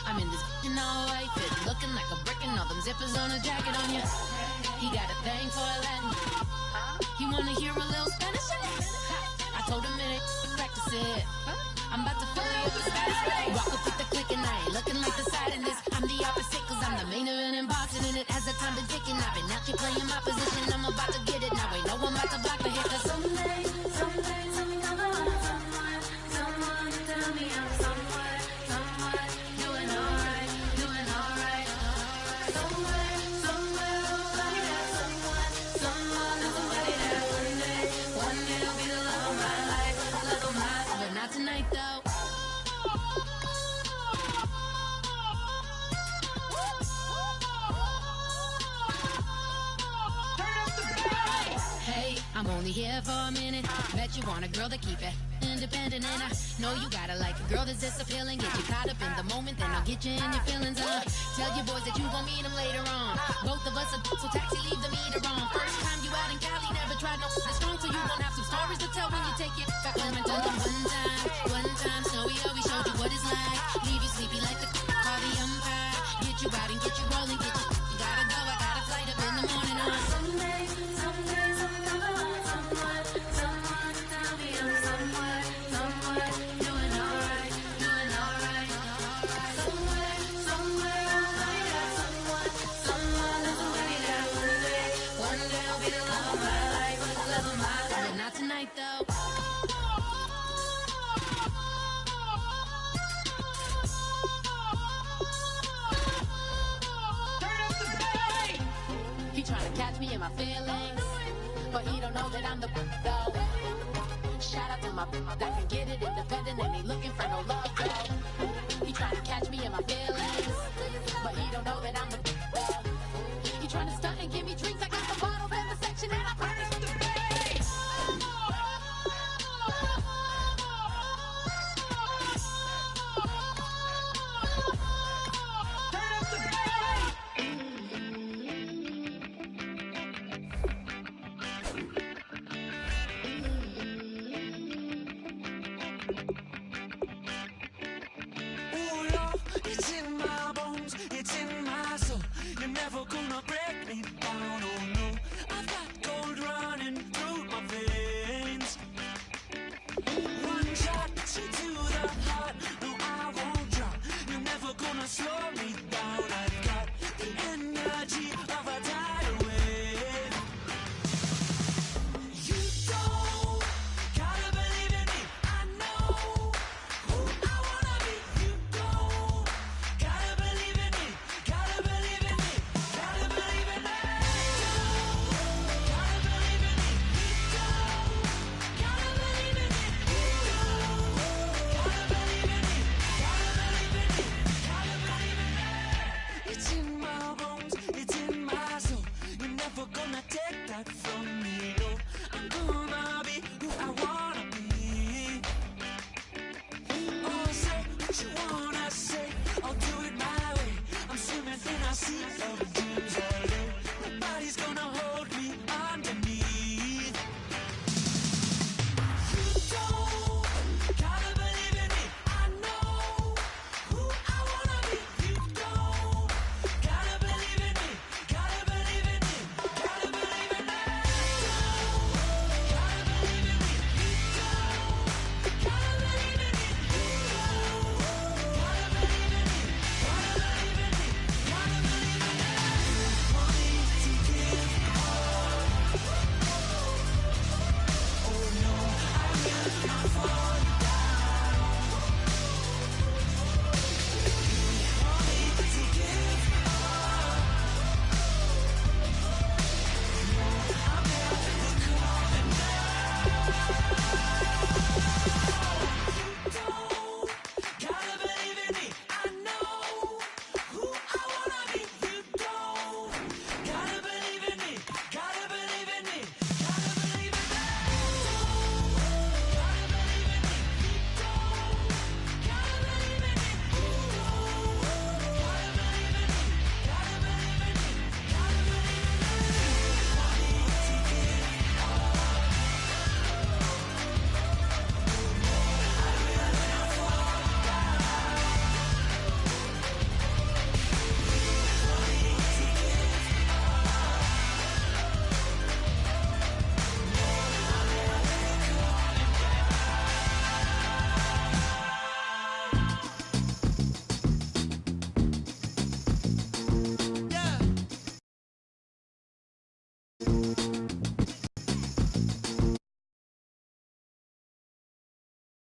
I'm in this in all white fit, looking like a brick and all them zippers on a jacket on ya. He got a thing for a Latin. He wanna hear a little Spanish in it. I told him it ain't practice it. I'm about to fill you up with Spanish. Walk up with the click and I ain't looking like the side in this. I'm the opposite cause I'm the main event and boxing in it. As the time been ticking, I've been out here playing my position. I'm about to get it now. Ain't no one about to block the hit. Cause someday, something come on. Someone to tell me I'm someone doing alright. Somewhere, somebody that someone is somebody that one day will be the love of my life, but not tonight though. Hey, I'm only here for a minute. Bet you want a girl to keep it independent, and I know you gotta like a girl that's this appealing. Get you caught up in the moment, then I'll get you in your feelings. Tell your boys that you gon' meet them later on. Both of us are so taxi, leave the meter on. First time you out in Cali, never tried no strong, so you gon' have some stories to tell when you take it back home and tell them one time, Snowy, we showed you what it's like. Leave you sleepy like the call the umpire. Get you out and get you rolling, you gotta go, I got a flight up in the morning on someday, something come along, someone to tell me I'm someone doing alright. Somewhere, somebody that someone is somebody that one day will be the love of my life, but not tonight though. He trying to catch me in my feelings, but he don't know that I'm the though. Shout out to my that can get it independent and ain't looking for no love though. He trying to catch me in my feelings, but he don't know that I'm the though. He trying to stunt and give me drinks.